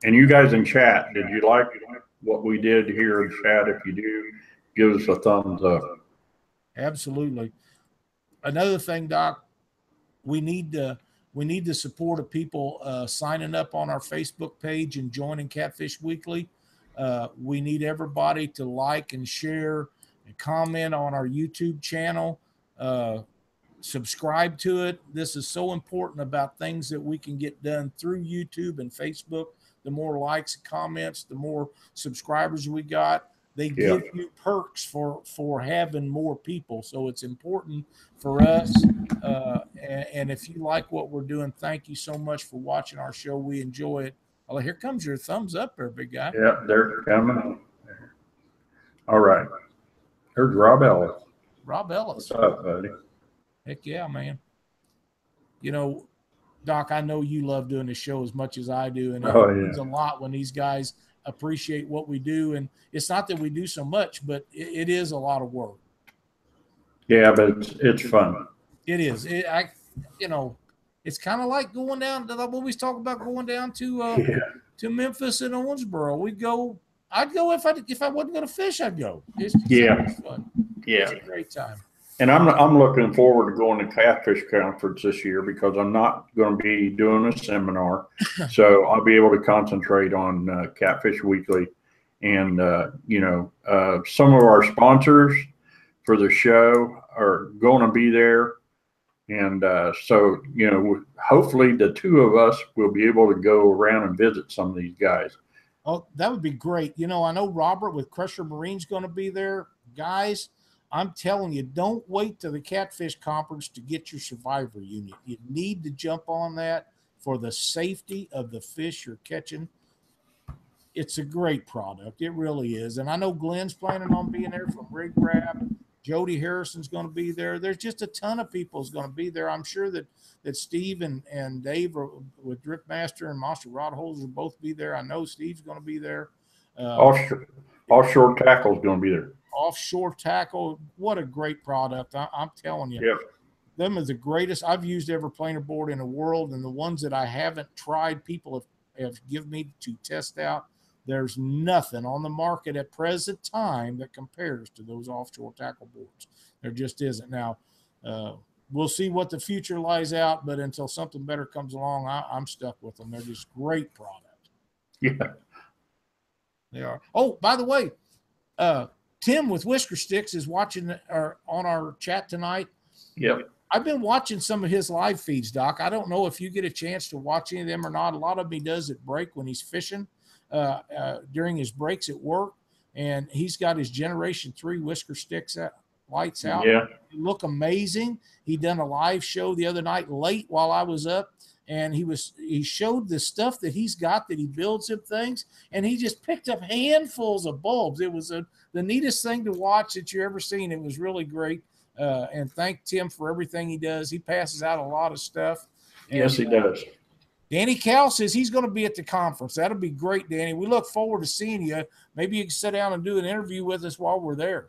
And you guys in chat, did you like what we did here in chat? If you do, give us a thumbs up. Absolutely. Another thing, Doc, we need the support of people signing up on our Facebook page and joining Catfish Weekly. We need everybody to like and share and comment on our YouTube channel. Subscribe to it. This is so important about things that we can get done through YouTube and Facebook. The more likes and comments, the more subscribers we got. They give you perks for having more people. So it's important for us. And if you like what we're doing, thank you so much for watching our show. We enjoy it. Oh, here comes your thumbs up there, big guy. Yeah, they're coming. All right. Here's Rob Ellis. Rob Ellis. What's up, buddy? Heck yeah, man. You know, Doc, I know you love doing the show as much as I do. And it means a lot when these guys appreciate what we do. And it's not that we do so much, but it is a lot of work. Yeah, but it's fun. It is. It's kind of like going down. I always talk about going down to Memphis and Owensboro. I'd go if I wasn't going to fish. I'd go. It's fun. Yeah, it's a great time. And I'm looking forward to going to Catfish Conference this year because I'm not going to be doing a seminar, so I'll be able to concentrate on Catfish Weekly, and some of our sponsors for the show are going to be there, and so hopefully the 2 of us will be able to go around and visit some of these guys. Oh, that would be great. I know Robert with Crusher Marine's going to be there, guys. I'm telling you, don't wait till the Catfish Conference to get your survivor unit. You need to jump on that for the safety of the fish you're catching. It's a great product. It really is. And I know Glenn's planning on being there from RigRap. Jody Harrison's going to be there. There's just a ton of people is going to be there. I'm sure that Steve and Dave with Drip Master and Monster Rod Holders will both be there. I know Steve's going to be there. Offshore Tackle is going to be there. Offshore Tackle, what a great product. I'm telling you. Yep. Them is the greatest I've used ever planer board in the world, and the ones that I haven't tried, people have given me to test out. There's nothing on the market at present time that compares to those offshore tackle boards. There just isn't. Now, we'll see what the future lies out, but until something better comes along, I'm stuck with them. They're just great product. Yeah. They are. Oh, by the way, Tim with Whisker Sticks is watching on our chat tonight. Yep. I've been watching some of his live feeds, Doc. I don't know if you get a chance to watch any of them or not. A lot of them he does at break when he's fishing during his breaks at work. And he's got his Generation 3 Whisker Sticks lights out. Yeah. They look amazing. He done a live show the other night late while I was up. And he showed the stuff that he's got that he builds him things, and he just picked up handfuls of bulbs. It was the neatest thing to watch that you ever seen. It was really great. And thank Tim for everything he does. He passes out a lot of stuff. And, yes, he does. Danny Cal says he's going to be at the conference. That'll be great, Danny. We look forward to seeing you. Maybe you can sit down and do an interview with us while we're there.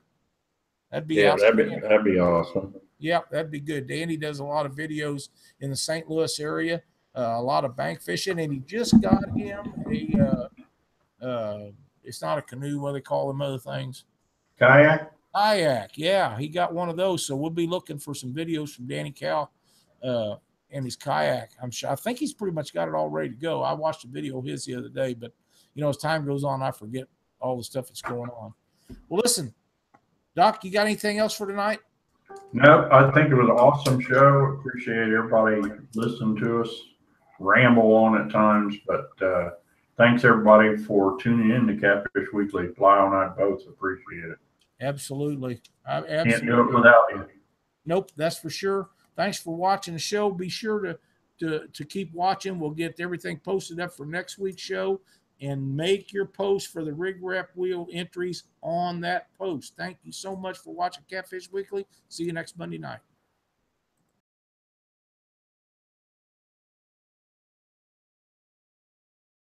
That'd be that'd be awesome. Yeah, that'd be good. Danny does a lot of videos in the St. Louis area, a lot of bank fishing, and he just got him it's not a canoe. What do they call them other things? Kayak? Kayak. Yeah, he got one of those. So we'll be looking for some videos from Danny Cal and his kayak. I think he's pretty much got it all ready to go. I watched a video of his the other day, but as time goes on, I forget all the stuff that's going on. Well, listen, Doc, you got anything else for tonight? No, I think it was an awesome show. Appreciate everybody listening to us ramble on at times, but thanks everybody for tuning in to Catfish Weekly. Lyle and I both appreciate it. Absolutely. Can't do it without you. Nope, that's for sure. Thanks for watching the show. Be sure to keep watching. We'll get everything posted up for next week's show, and make your post for the RigRap wheel entries on that post. Thank you so much for watching Catfish Weekly. See you next Monday night.